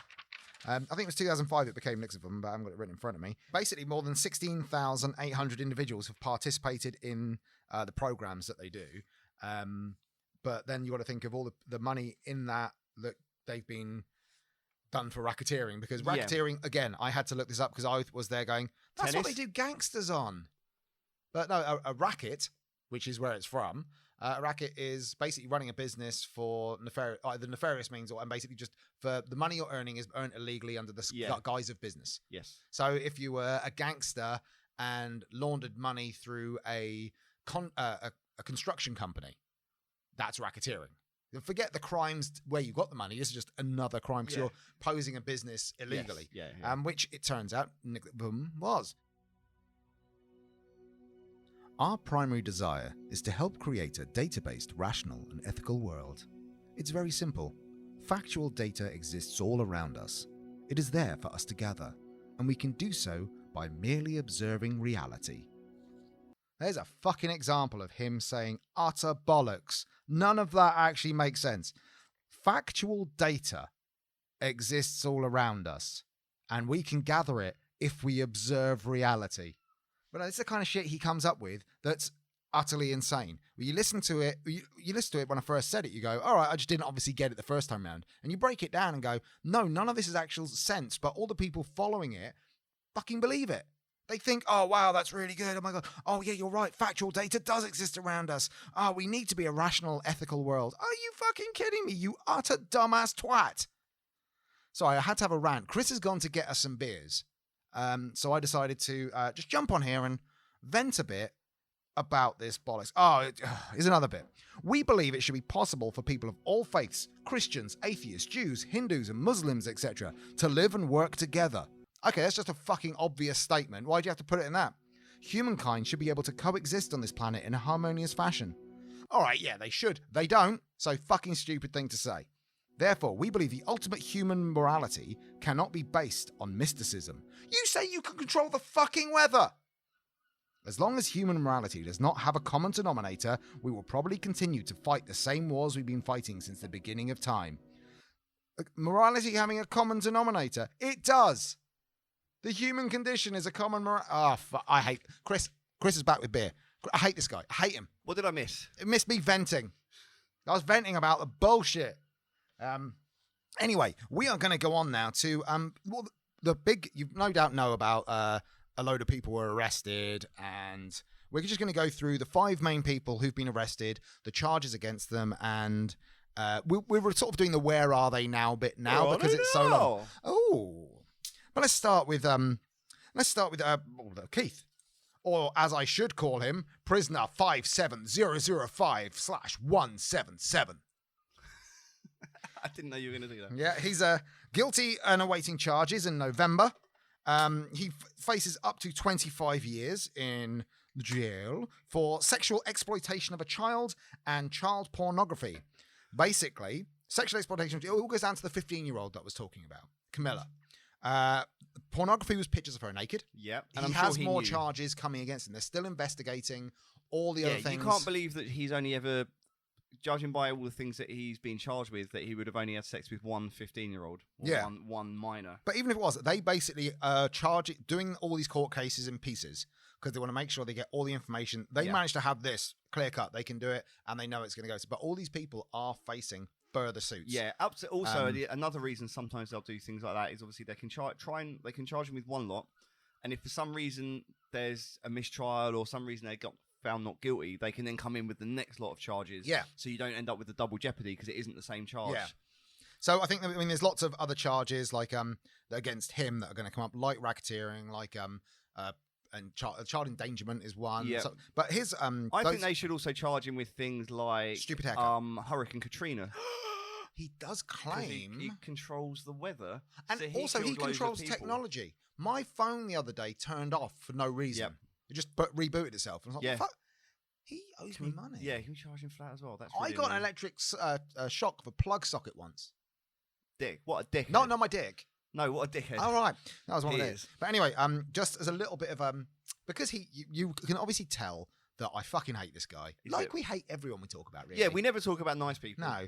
I think it was 2005 it became NXIVM, but I haven't got it written in front of me. Basically, more than 16,800 individuals have participated in the programs that they do. But then you got to think of all the money in that they've been done for racketeering. Because racketeering, again, I had to look this up because I was there going, that's what they do gangsters on. But no, a racket, which is where it's from, a racket is basically running a business for the nefarious means, and basically just for the money you're earning is earned illegally under the guise of business. Yes. So if you were a gangster and laundered money through a construction company, that's racketeering. Forget the crimes where you got the money. This is just another crime because you're posing a business illegally. Yes. Which it turns out NXIVM was. Our primary desire is to help create a data-based, rational and ethical world. It's very simple. Factual data exists all around us. It is there for us to gather, and we can do so by merely observing reality. There's a fucking example of him saying utter bollocks. None of that actually makes sense. Factual data exists all around us, and we can gather it if we observe reality. But it's the kind of shit he comes up with that's utterly insane. When you listen to it, you listen to it when I first said it, you go, all right, I just didn't obviously get it the first time round. And you break it down and go, no, none of this is actual sense, but all the people following it fucking believe it. They think, oh, wow, that's really good. Oh, my God. Oh, yeah, you're right. Factual data does exist around us. Oh, we need to be a rational, ethical world. Are you fucking kidding me, you utter dumbass twat? Sorry, I had to have a rant. Chris has gone to get us some beers. So I decided to just jump on here and vent a bit about this bollocks. Here's another bit. We believe it should be possible for people of all faiths, Christians, atheists, Jews, Hindus and Muslims, etc., to live and work together. Okay, that's just a fucking obvious statement. Why do you have to put it in that? Humankind should be able to coexist on this planet in a harmonious fashion. All right, yeah, they should. They don't, so fucking stupid thing to say. Therefore, we believe the ultimate human morality cannot be based on mysticism. You say you can control the fucking weather! As long as human morality does not have a common denominator, we will probably continue to fight the same wars we've been fighting since the beginning of time. Morality having a common denominator? It does! The human condition is a common I hate... Chris is back with beer. I hate this guy. I hate him. What did I miss? It missed me venting. I was venting about the bullshit. Anyway, we are going to go on now to the big. You no doubt know about a load of people were arrested, and we're just going to go through the 5 main people who've been arrested, the charges against them, and we were sort of doing the "where are they now" bit now because it's so long. Oh, but let's start with Keith. Or, as I should call him, prisoner 57005/177. I didn't know you were going to do that. Yeah, he's guilty and awaiting charges in November. He faces up to 25 years in jail for sexual exploitation of a child and child pornography. Basically, sexual exploitation, it all goes down to the 15-year-old that I was talking about, Camilla. Pornography was pictures of her naked. Yeah. And he has more charges coming against him. They're still investigating all the other things. You can't believe that he's only ever, judging by all the things that he's been charged with, that he would have only had sex with one 15-year-old. Or one minor. But even if it was, they basically charge it, doing all these court cases in pieces because they want to make sure they get all the information. They managed to have this clear cut. They can do it and they know it's going to go. But all these people are facing further suits. Yeah, up to also another reason sometimes they'll do things like that is obviously they can charge him with one lot, and if for some reason there's a mistrial or some reason they got found not guilty, they can then come in with the next lot of charges. Yeah. So you don't end up with the double jeopardy because it isn't the same charge. Yeah. So I think there's lots of other charges like against him that are going to come up, like racketeering, like and child endangerment is one. Yeah. So, but his I think they should also charge him with things like stupid haircut. Hurricane Katrina. He does claim he controls the weather, and so also he controls technology. My phone the other day turned off for no reason. Yep. It just rebooted itself. And I was like, fuck, he owes me money. Yeah, can we charge him for that as well? That's I got an electric shock of a plug socket once. Dick, what a dick! Not my dick. No, what a dickhead. All right, that was one of those. But anyway, just as a little bit of because you can obviously tell that I fucking hate this guy. We hate everyone we talk about, really. Yeah, we never talk about nice people. No.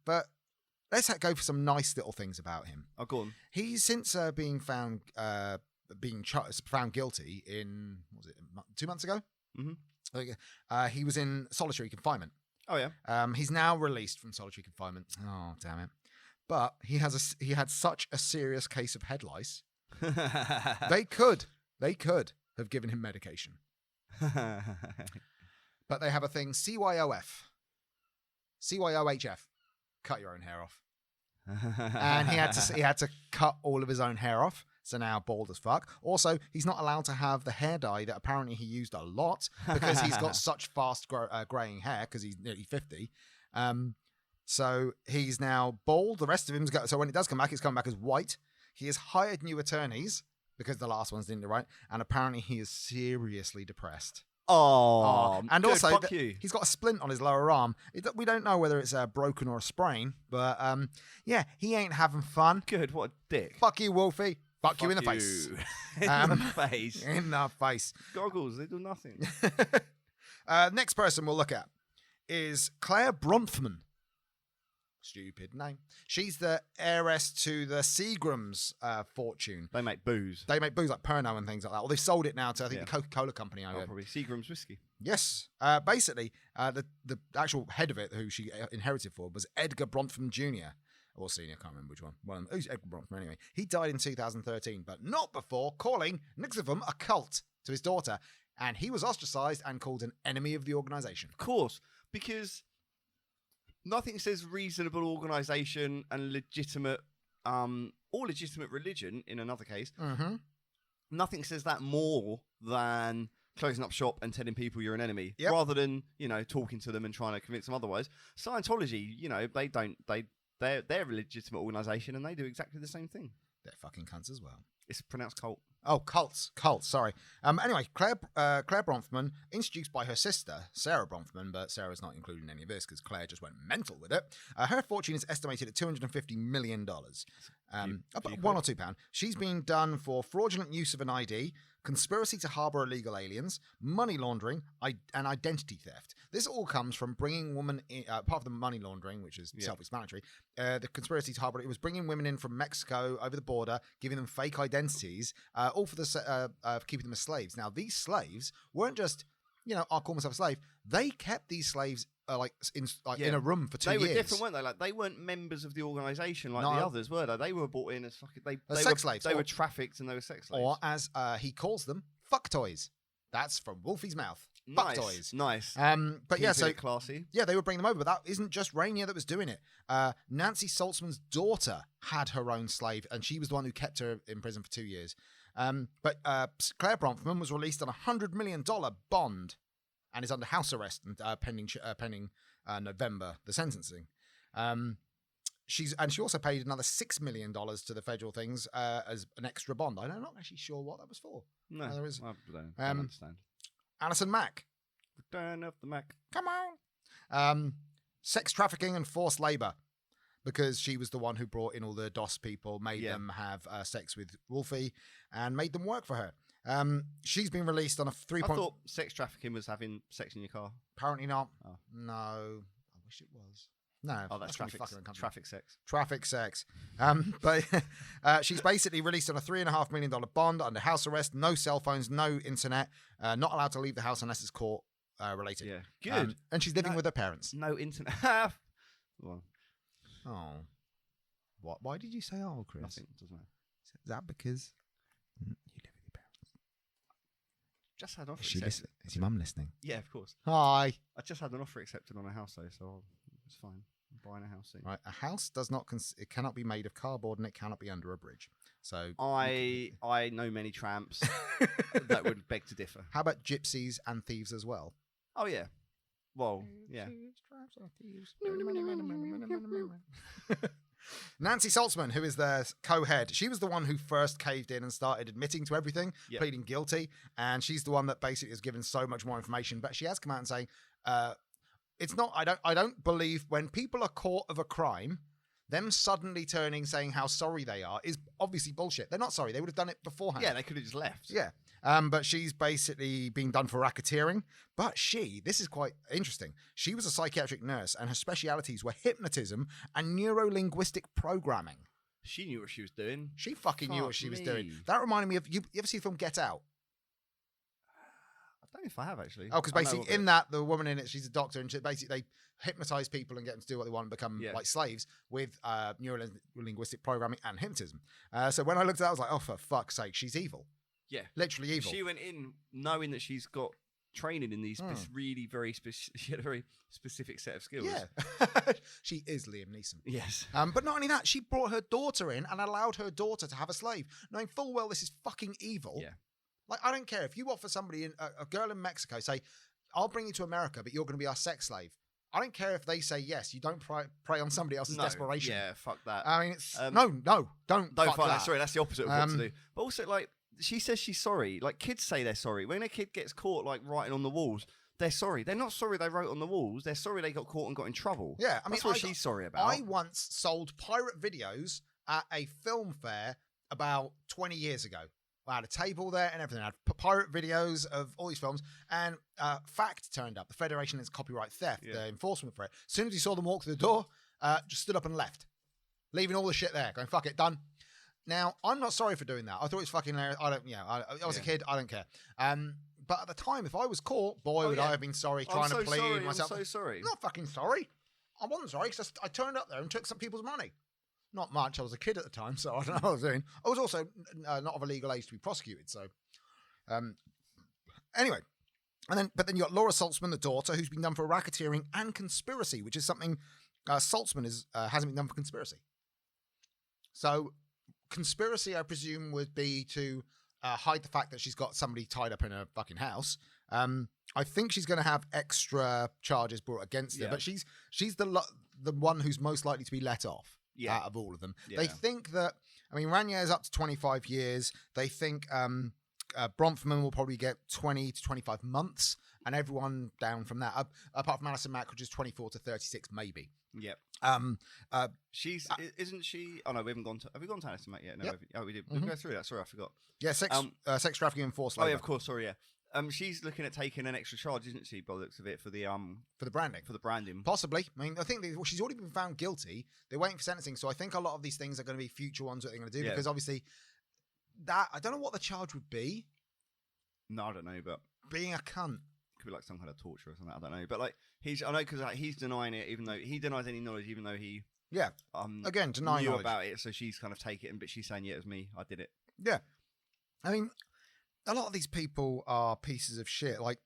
But let's go for some nice little things about him. Oh, go on. He's since being found guilty in, what was it, 2 months ago? Mm-hmm. He was in solitary confinement. Oh, yeah. He's now released from solitary confinement. Oh, damn it. But he had such a serious case of head lice. They could have given him medication. But they have a thing, CYOHF, cut your own hair off. And he had to cut all of his own hair off, so now bald as fuck. Also, he's not allowed to have the hair dye that apparently he used a lot because he's got such fast graying hair because he's nearly 50. So he's now bald. The rest of him's so when it does come back, it's coming back as white. He has hired new attorneys because the last ones didn't do right, and apparently he is seriously depressed. Oh, and good, also he's got a splint on his lower arm. We don't know whether it's broken or a sprain, but he ain't having fun. Good, what a dick. Fuck you, Wolfie. Fuck you in the face. In the face. In the face. Goggles, they do nothing. Next person we'll look at is Claire Bronfman. Stupid name. She's the heiress to the Seagram's fortune. They make booze. They make booze like Pernod and things like that. Well, they've sold it now to, I think, the Coca-Cola company. Probably Seagram's whiskey. Yes. Basically, the actual head of it, who she inherited for, was Edgar Bronfman Jr. Or Senior, I can't remember which one. Well, who's Edgar Bronfman anyway? He died in 2013, but not before calling NXIVM a cult to his daughter. And he was ostracized and called an enemy of the organization. Of course, because nothing says reasonable organization and legitimate, or legitimate religion in another case. Mm-hmm. Nothing says that more than closing up shop and telling people you're an enemy, rather than talking to them and trying to convince them otherwise. Scientology, they're a legitimate organization and they do exactly the same thing. They're fucking cunts as well. It's pronounced cult. Oh, cults, sorry. Anyway, Claire Bronfman, introduced by her sister, Sarah Bronfman, but Sarah's not included in any of this because Claire just went mental with it. Her fortune is estimated at $250 million. About £1 or £2. She's been done for fraudulent use of an ID, conspiracy to harbour illegal aliens, money laundering, and identity theft. This all comes from bringing women in, part of the money laundering, which is self-explanatory. The conspiracy to harbour, it was bringing women in from Mexico over the border, giving them fake identities, all for keeping them as slaves. Now, these slaves weren't just I'll call myself a slave. They kept these slaves in a room for 2 years. They were different, weren't they? Like they weren't members of the organisation like the others, were they? They were brought in as fucking sex slaves. They were trafficked and they were sex slaves. Or as he calls them, fuck toys. That's from Wolfie's mouth. Fuck toys. Nice. But yeah, so classy. Yeah, they would bring them over, but that isn't just Raniere that was doing it. Nancy Saltzman's daughter had her own slave, and she was the one who kept her in prison for 2 years. But Claire Bronfman was released on $100 million bond and is under house arrest and pending November, the sentencing. She also paid another $6 million to the federal things as an extra bond. I'm not actually sure what that was for. No, I don't understand. Alison Mack. Return of the Mack. Come on. Sex trafficking and forced labour, because she was the one who brought in all the DOS people, made them have sex with Wolfie, and made them work for her. She's been released on a 3. I thought sex trafficking was having sex in your car. Apparently not. Oh. No, I wish it was. No, that's traffic sex. Traffic sex. But she's basically released on a $3.5 million bond under house arrest. No cell phones, no internet. Not allowed to leave the house unless it's court related. Yeah, good. And she's living with her parents. No internet. Well. Oh, what? Why did you say "oh," Chris? Nothing. Doesn't matter. Is that because you live with your parents? Just had an offer. Is your mum listening? Yeah, of course. Hi. I just had an offer accepted on a house though, so it's fine. I'm buying a house soon. Right, a house does not. It cannot be made of cardboard, and it cannot be under a bridge. So I know many tramps that would beg to differ. How about gypsies and thieves as well? Oh yeah. Well, yeah. Nancy Saltzman, who is their co-head, she was the one who first caved in and started admitting to everything, pleading guilty, and she's the one that basically has given so much more information. But she has come out and saying, "It's not. I don't believe when people are caught of a crime, them suddenly turning saying how sorry they are is obviously bullshit. They're not sorry. They would have done it beforehand. Yeah, they could have just left. Yeah." But she's basically being done for racketeering. But this is quite interesting. She was a psychiatric nurse, and her specialities were hypnotism and neuro-linguistic programming. She knew what she was doing. She fucking knew what she was doing. That reminded me of, you ever see the film Get Out? I don't know if I have, actually. Oh, because basically in that, the woman in it, she's a doctor, and basically they hypnotize people and get them to do what they want and become like slaves with neuro-linguistic programming and hypnotism. So when I looked at that, I was like, oh, for fuck's sake, she's evil. Yeah. Literally evil. She went in knowing that she's got training in these really she had a very specific set of skills. Yeah. She is Liam Neeson. Yes. But not only that, she brought her daughter in and allowed her daughter to have a slave, knowing full well this is fucking evil. Yeah. Like, I don't care. If you offer somebody, a girl in Mexico, say, I'll bring you to America, but you're going to be our sex slave. I don't care if they say yes. You don't prey on somebody else's desperation. Yeah, fuck that. I mean, it's don't fuck that. Sorry, that's the opposite of what to do. But also, like, she says she's sorry. Like, kids say they're sorry. When a kid gets caught, like, writing on the walls, they're sorry. They're not sorry they wrote on the walls. They're sorry they got caught and got in trouble. Yeah, I mean, that's what she's sorry about. I once sold pirate videos at a film fair about 20 years ago. I had a table there and everything. I had pirate videos of all these films, and FACT turned up, the Federation Against Copyright Theft, the enforcement for it. As soon as he saw them walk through the door, just stood up and left, leaving all the shit there, going, fuck it, done. Now, I'm not sorry for doing that. I thought it was fucking hilarious. I was a kid. I don't care. But at the time, if I was caught, would I have been sorry, trying to plead myself. I'm so sorry. I'm not fucking sorry. I wasn't sorry because I turned up there and took some people's money. Not much. I was a kid at the time, so I don't know what I was doing. I was also not of a legal age to be prosecuted. So, anyway, but then you got Laura Saltzman, the daughter, who's been done for racketeering and conspiracy, which is something Saltzman hasn't been done for conspiracy. So, conspiracy, I presume, would be to hide the fact that she's got somebody tied up in a fucking house. I think she's going to have extra charges brought against her, but she's the one who's most likely to be let off. Out of all of them. Yeah. They think that, Raniere is up to 25 years. They think Bronfman will probably get 20 to 25 months, and everyone down from that, apart from Alison Mack, which is 24 to 36, maybe. Yep. Isn't she? Oh no, we haven't gone to. Have we gone to Alison Mack yet? No, we did. We go through that. Sorry, I forgot. Yeah, sex trafficking and forced labor. Oh yeah, of course. Sorry, yeah. She's looking at taking an extra charge, isn't she, by the looks of it, for the branding. For the branding. Possibly. I think she's already been found guilty. They're waiting for sentencing, so I think a lot of these things are going to be future ones that they're going to do, because obviously I don't know what the charge would be. No, I don't know, but being a cunt. could be like some kind of torture or something. I don't know. But like I know because like, he's denying it, even though he denies any knowledge, even though he again denying knew knowledge about it. So she's kind of take it, but she's saying it was me. I did it. Yeah, I mean, a lot of these people are pieces of shit. Like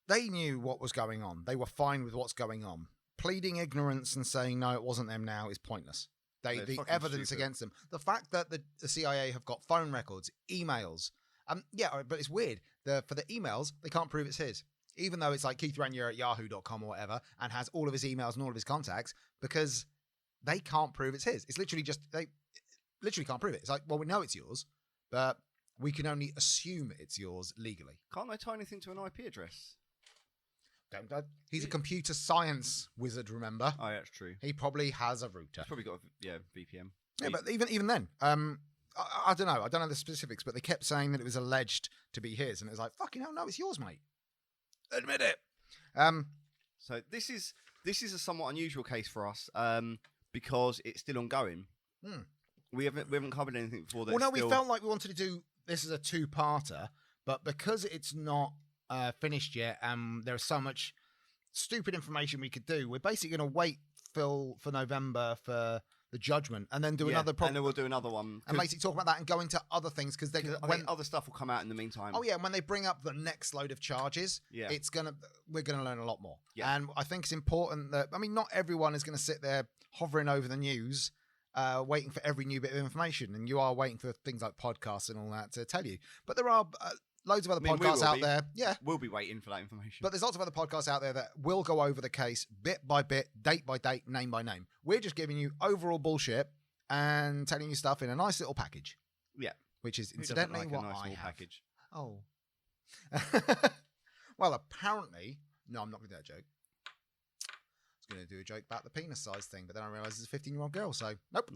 they knew what was going on. They were fine with what's going on. Pleading ignorance and saying no, it wasn't them now is pointless. The evidence stupid. Against them. The fact that the CIA have got phone records, emails. But it's weird. For the emails, they can't prove it's his. Even though it's like Keith Raniere at yahoo.com or whatever and has all of his emails and all of his contacts because they can't prove it's his. It's literally just, they literally can't prove it. It's like, well, we know it's yours, but we can only assume it's yours legally. Can't they tie anything to an IP address? He's a computer science wizard, remember? Oh, yeah, that's true. He probably has a router. He's probably got a VPN. Yeah, but even then, I don't know. I don't know the specifics, but they kept saying that it was alleged to be his, and it was like, fucking hell, no, it's yours, mate. Admit it. So this is a somewhat unusual case for us because it's still ongoing. We haven't covered anything before that. Well, no, we felt like we wanted to do this as a two-parter, but because it's not finished yet, and there's so much stupid information we could do, we're basically going to wait for November for the judgment, and then do another. And then we'll do another one, and basically talk about that and go into other things because other stuff will come out in the meantime. Oh yeah, when they bring up the next load of charges, we're gonna learn a lot more. Yeah. And I think it's important that not everyone is going to sit there hovering over the news, waiting for every new bit of information, and you are waiting for things like podcasts and all that to tell you. But there are loads of other podcasts out there. Yeah, we'll be waiting for that information. But there's lots of other podcasts out there that will go over the case bit by bit, date by date, name by name. We're just giving you overall bullshit and telling you stuff in a nice little package. Yeah, which is incidentally what I have. Package. Oh, well, apparently, no, I'm not going to do that joke. I was going to do a joke about the penis size thing, but then I realised it's a 15-year-old girl, so nope.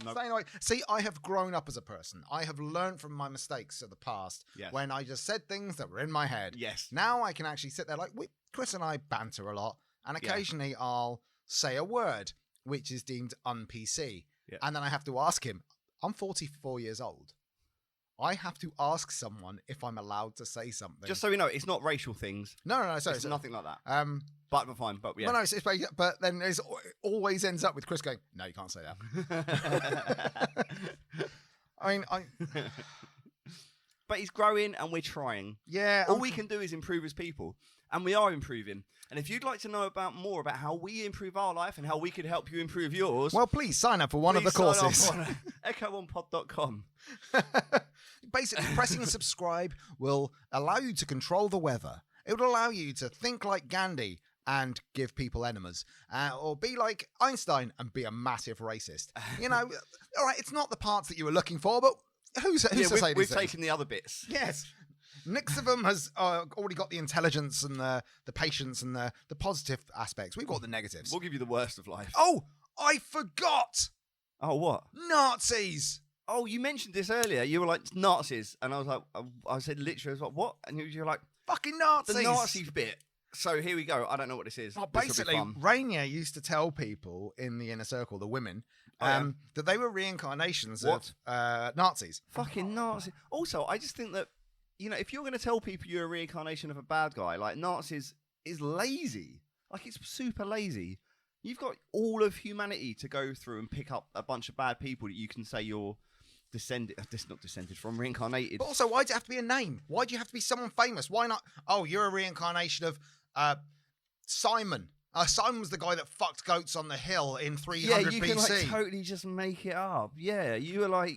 Staying away. See, I have grown up as a person. I have learned from my mistakes of the past when I just said things that were in my head. Yes. Now I can actually sit there like Chris and I banter a lot, and occasionally I'll say a word which is deemed un-PC, and then I have to ask him. I'm 44 years old. I have to ask someone if I'm allowed to say something. Just so we know, it's not racial things. No. Sorry, it's nothing like that. But we're fine. But yeah. No, but then it always ends up with Chris going, "No, you can't say that." But he's growing, and we're trying. Yeah. All we can do is improve as people, and we are improving. And if you'd like to know more about how we improve our life and how we could help you improve yours, well, please sign up for one of the courses. On echoonepod.com. Basically, pressing subscribe will allow you to control the weather. It will allow you to think like Gandhi and give people enemas, or be like Einstein and be a massive racist. All right, it's not the parts that you were looking for, but who's to say these things? We've taken the other bits. Yes. NXIVM has already got the intelligence and the patience and the positive aspects. We've got the negatives. We'll give you the worst of life. Oh, I forgot. Oh, what? Nazis. Oh, you mentioned this earlier. You were like, Nazis. And I was like, I said literally, I was like, what? And you were like, fucking Nazis. The Nazi bit. So here we go. I don't know what this is. Oh, basically, Raniere used to tell people in the inner circle, the women, that they were reincarnations of Nazis. Fucking Nazis. Also, I just think that, if you're going to tell people you're a reincarnation of a bad guy, like Nazis is lazy. Like, it's super lazy. You've got all of humanity to go through and pick up a bunch of bad people that you can say you're not descended from, reincarnated. But also, why do it have to be a name? Why do you have to be someone famous? Why not? Oh, you're a reincarnation of Simon. Simon was the guy that fucked goats on the hill in 300 BC. You can totally just make it up. Yeah, you were like,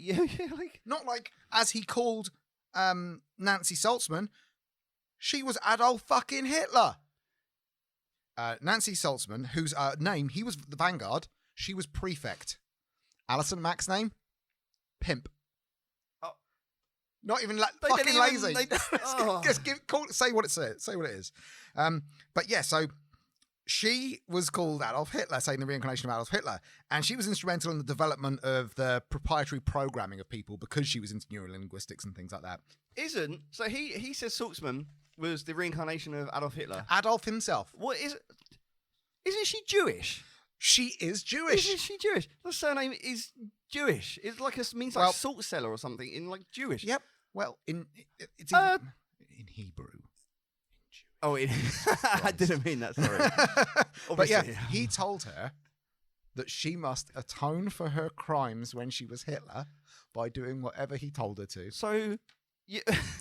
not like as he called Nancy Saltzman. She was Adolf fucking Hitler. Nancy Saltzman, whose name, he was the Vanguard. She was prefect. Alison Mack's name, pimp. Oh, not even fucking lazy. Just say what it says. Say what it is. But yeah, so she was called Adolf Hitler, saying the reincarnation of Adolf Hitler, and she was instrumental in the development of the proprietary programming of people because she was into neurolinguistics and things like that. So he says Saltzman was the reincarnation of Adolf Hitler. Adolf himself. What is? Isn't she Jewish? She is Jewish. Isn't she Jewish? The surname is Jewish. It's like means like salt cellar or something in like Jewish. Yep. Well, it's in Hebrew. Oh, I didn't mean that, sorry. But yeah, he told her that she must atone for her crimes when she was Hitler by doing whatever he told her to. So...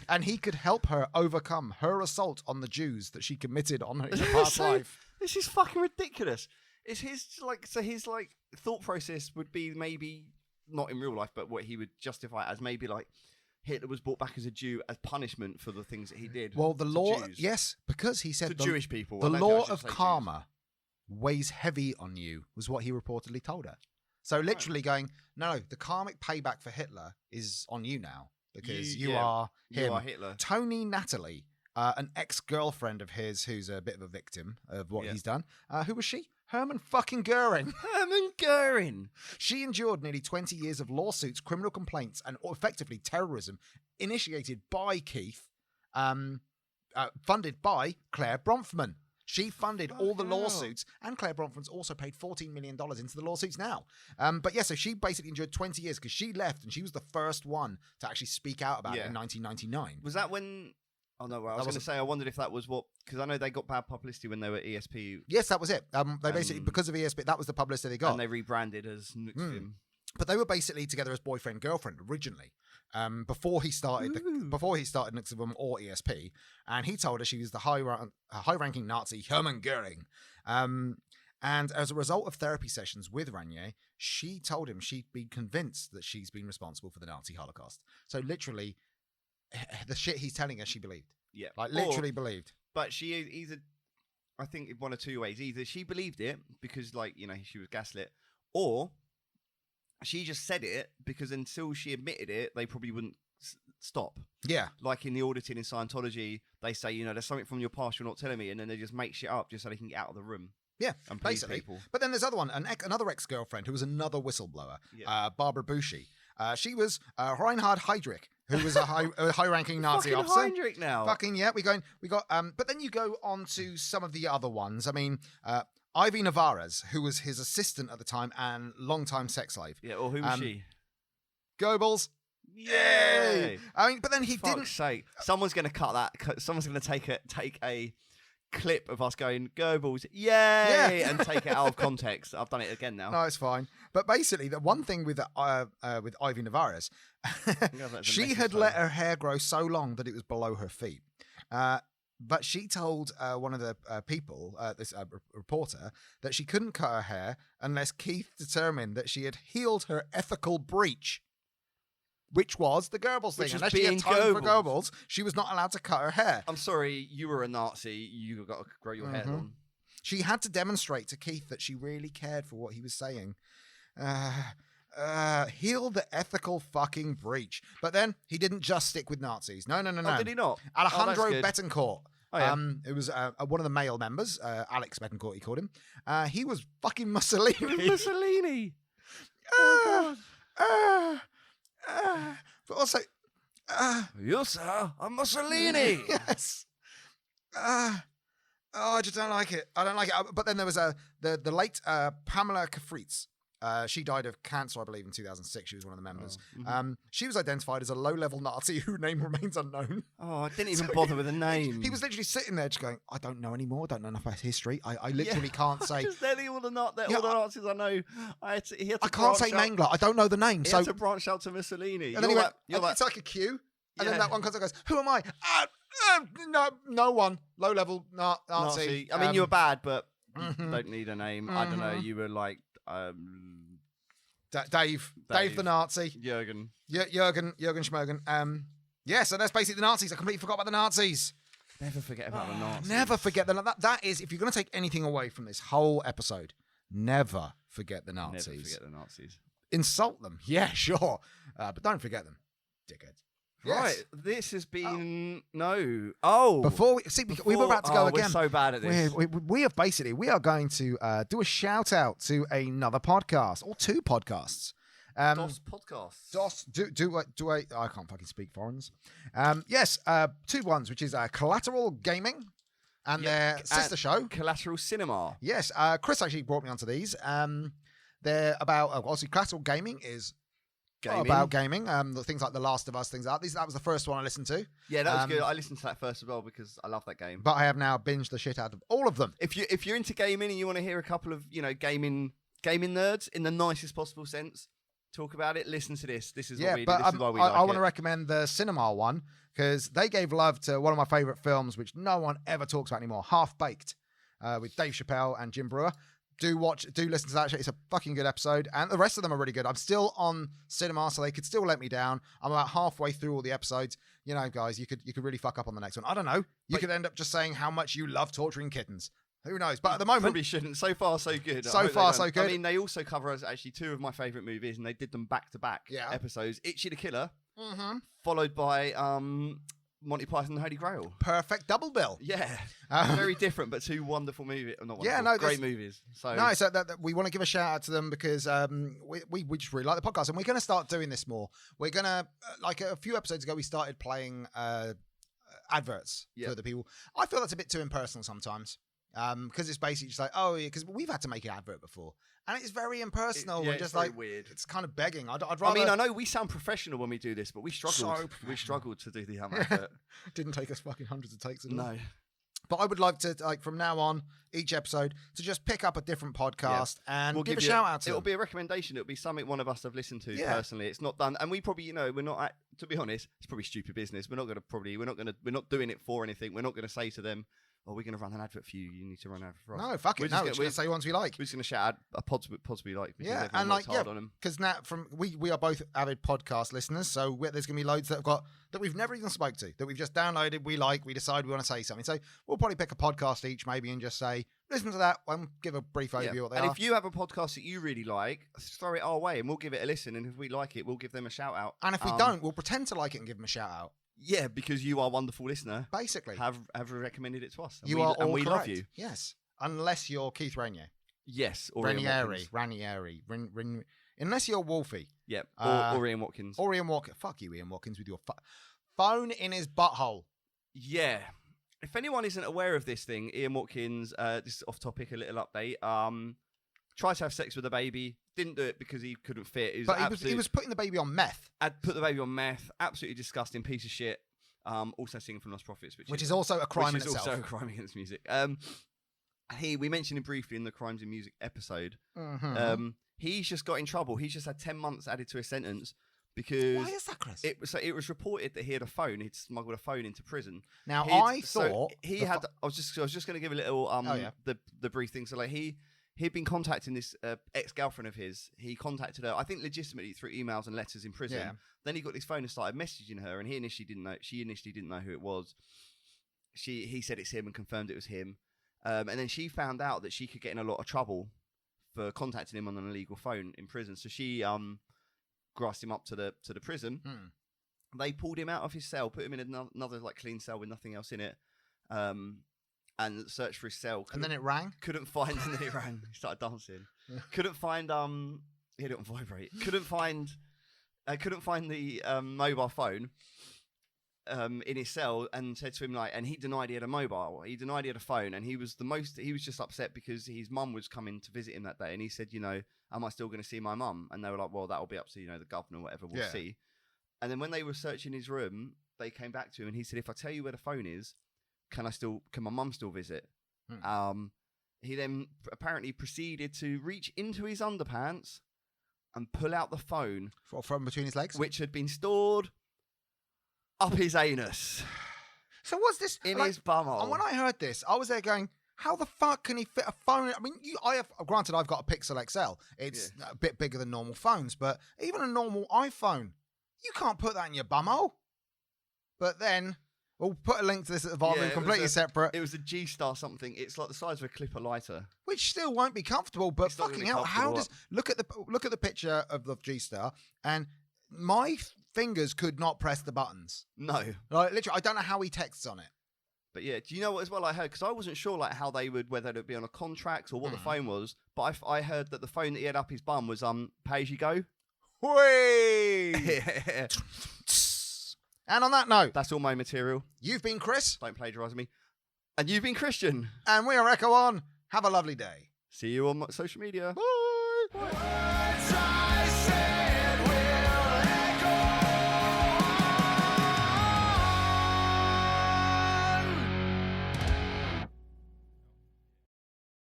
And he could help her overcome her assault on the Jews that she committed on her in her past life. This is fucking ridiculous. It's his thought process would be maybe not in real life, but what he would justify as maybe like Hitler was brought back as a Jew as punishment for the things that he did. Well, the law, Jews. yes, because he said to Jewish people. The law of karma weighs heavy on you was what he reportedly told her. So literally going, no, the karmic payback for Hitler is on you now. Because you are him. You are Hitler. Tony Natalie, an ex-girlfriend of his who's a bit of a victim of what he's done. Who was she? Herman fucking Goering. Herman Goering. She endured nearly 20 years of lawsuits, criminal complaints, and effectively terrorism initiated by Keith, funded by Claire Bronfman. She funded all the lawsuits, and Claire Bronfman's also paid $14 million into the lawsuits now. But yeah, so she basically endured 20 years because she left, and she was the first one to actually speak out about it in 1999. Was that when... Oh, no, I was going to say, I wondered if that was what... Because I know they got bad publicity when they were ESP. Yes, that was it. They basically, because of ESP, that was the publicity they got. And they rebranded as NXIVM. But they were basically together as boyfriend-girlfriend originally. Before he started NXIVM or ESP, and he told her she was the high-ranking Nazi Hermann Goering. And as a result of therapy sessions with Raniere, she told him she'd been convinced that she's been responsible for the Nazi Holocaust. So literally, the shit he's telling her, she believed. Yeah, like literally believed. But she either, I think, in one or two ways. Either she believed it because, like, you know, she was gaslit, or she just said it because until she admitted it, they probably wouldn't stop. Yeah. Like in the auditing in Scientology, they say, you know, there's something from your past you're not telling me, and then they just make shit up just so they can get out of the room. Yeah, and please basically. People. But then there's another ex-girlfriend who was another whistleblower, Barbara Bushi. She was Reinhard Heydrich, who was a high-ranking Nazi officer. Heydrich now. Fucking yeah, we got. But then you go on to some of the other ones. I mean, Ivy Navarez, who was his assistant at the time and longtime sex slave. Yeah, or who was she? Goebbels. Yay! I mean, but then he Fuck's didn't. Sake. Someone's going to cut that. Someone's going to take a clip of us going Goebbels, yay, and take it out of context. I've done it again now. No, it's fine. But basically, the one thing with Ivy Navarez, she had let her hair grow so long that it was below her feet. But she told one of the people, this reporter, that she couldn't cut her hair unless Keith determined that she had healed her ethical breach, which was the Goebbels thing. Unless she had time for Goebbels, she was not allowed to cut her hair. I'm sorry, you were a Nazi. You got to grow your hair long. She had to demonstrate to Keith that she really cared for what he was saying. Heal the ethical fucking breach. But then he didn't just stick with Nazis. No. Oh, did he not? Alejandro Betancourt. Oh, yeah. It was one of the male members, Alex Betancourt, he called him. He was fucking Mussolini. Mussolini. But also, you sir, I'm Mussolini. Yes. I just don't like it. I don't like it. But then there was the late Pamela Kafritz. She died of cancer, I believe, in 2006. She was one of the members. She was identified as a low-level Nazi whose name remains unknown. Oh, I didn't even bother with a name. He was literally sitting there just going, I don't know anymore. I don't know enough about history. I literally can't say. Just all the Nazis I know. I can't say Mengele. I don't know the name. He had to branch out to Mussolini. And then it's like a cue. And then that one comes and goes, who am I? No one. Low-level Nazi. I mean, you were bad, but you don't need a name. I don't know. You were like... Dave the Nazi. Jürgen Schmogen. So that's basically the Nazis. I completely forgot about the Nazis. Never forget about the Nazis. Never forget them. That is, if you're going to take anything away from this whole episode, never forget the Nazis. Never forget the Nazis. Insult them. Yeah, sure. But don't forget them. Dickheads. Yes. Right, this has been Before we were about to go again. We're so bad at this. We are going to do a shout out to another podcast or two podcasts. DOS podcasts. DOS. Do I can't fucking speak foreigners. Yes, two ones, which is Collateral Gaming and their sister show, Collateral Cinema. Yes, Chris actually brought me onto these. They're about obviously Collateral Gaming is About gaming, things like The Last of Us, things like that. That was the first one I listened to. Yeah, that was good. I listened to that first as well because I love that game. But I have now binged the shit out of all of them. If you're into gaming and you want to hear a couple of gaming nerds in the nicest possible sense talk about it, listen to this. This is what we do. This is why we like it. I want to recommend the cinema one because they gave love to one of my favourite films, which no one ever talks about anymore, Half Baked, with Dave Chappelle and Jim Brewer. Do listen to that shit. It's a fucking good episode. And the rest of them are really good. I'm still on cinema, so they could still let me down. I'm about halfway through all the episodes. You know, guys, you could really fuck up on the next one. I don't know. You could end up just saying how much you love torturing kittens. Who knows? But at the moment... Probably shouldn't. So far, so good. So far, so good. I mean, they also cover actually two of my favourite movies, and they did them back-to-back episodes. Itchy the Killer, followed by... Monty Python and the Holy Grail. Perfect double bill. Yeah. Very different, but two wonderful movies. Great movies. So we want to give a shout out to them because we just really like the podcast and we're going to start doing this more. We're going to, like a few episodes ago, we started playing adverts for the people. I feel that's a bit too impersonal sometimes because it's basically just like, because we've had to make an advert before. And it's very impersonal and just like weird. It's kind of begging. I'd rather. I mean, I know we sound professional when we do this, but we struggled. We struggled to do the advert. Didn't take us fucking hundreds of takes. No. But I would like to, like, from now on, each episode, to just pick up a different podcast and we'll give a shout out to It'll be a recommendation. It'll be something one of us have listened to personally. It's not done, and we probably, we're not. To be honest, it's probably stupid business. We're not doing it for anything. We're not going to say to them, "Oh, we're going to run an advert for you. You need to run an advert for us." No, fuck it. We're just going to say ones we like. We're just going to shout out pods we like. And like, because now we are both avid podcast listeners, so there's going to be loads that we've never even spoke to, that we've just downloaded, we decide we want to say something. So we'll probably pick a podcast each maybe and just say, listen to that one, give a brief overview of what they are. And if you have a podcast that you really like, throw it our way and we'll give it a listen. And if we like it, we'll give them a shout out. And if we don't, we'll pretend to like it and give them a shout out. Yeah, because you are a wonderful listener. Basically. Have recommended it to us. And we love you. Yes. Unless you're Keith Raniere. Yes. Or Raniere. Unless you're Wolfie. Yep. Or Ian Watkins. Or Ian Watkins. Fuck you, Ian Watkins, with your phone in his butthole. Yeah. If anyone isn't aware of this thing, Ian Watkins, this is off topic, a little update. Tried to have sex with a baby. Didn't do it because he couldn't fit. He was putting the baby on meth. I'd put the baby on meth. Absolutely disgusting piece of shit. Also singing from Lost Profits, which is also a crime in itself. Which is also a crime against music. We mentioned him briefly in the Crimes in Music episode. Mm-hmm. He's just got in trouble. He's just had 10 months added to his sentence because... Why is that, Chris? It was reported that he had a phone. He'd smuggled a phone into prison. Now, I thought... I was just going to give a little... the brief thing. So, like, he'd been contacting this ex-girlfriend of his. He contacted her, I think, legitimately through emails and letters in prison. Yeah. Then he got his phone and started messaging her, and she initially didn't know who it was. He said it's him and confirmed it was him. And then she found out that she could get in a lot of trouble for contacting him on an illegal phone in prison. So she grassed him up to the prison. They pulled him out of his cell, put him in another like clean cell with nothing else in it. And searched for his cell. And then it rang? Couldn't find, and then it rang. He started dancing. Couldn't find, he had it on vibrate. Couldn't find the mobile phone in his cell, and said to him, like, and he denied he had a mobile. He denied he had a phone, and he was just upset because his mum was coming to visit him that day, and he said, am I still going to see my mum? And they were like, well, that'll be up to, the governor or whatever, we'll see. And then when they were searching his room, they came back to him, and he said, if I tell you where the phone is, can my mum still visit? He then apparently proceeded to reach into his underpants and pull out the phone from between his legs, which had been stored up his anus. So what's this in his bumhole? And when I heard this, I was there going, how the fuck can he fit a phone? I mean, granted, I've got a Pixel XL. It's a bit bigger than normal phones, but even a normal iPhone, you can't put that in your bumhole. But then... We'll put a link to this at the bottom, completely separate. It was a G-Star something. It's like the size of a clipper lighter, which still won't be comfortable. But fucking hell, look at the picture of the G-Star, and my fingers could not press the buttons. No, like literally, I don't know how he texts on it. But yeah, do you know what as well I heard? Because I wasn't sure like how they would, whether it would be on a contract or what the phone was. But I heard that the phone that he had up his bum was pay as you go. Whee! And on that note, that's all my material. You've been Chris. Don't plagiarise me. And you've been Christian. And we are Echo On. Have a lovely day. See you on social media. Bye.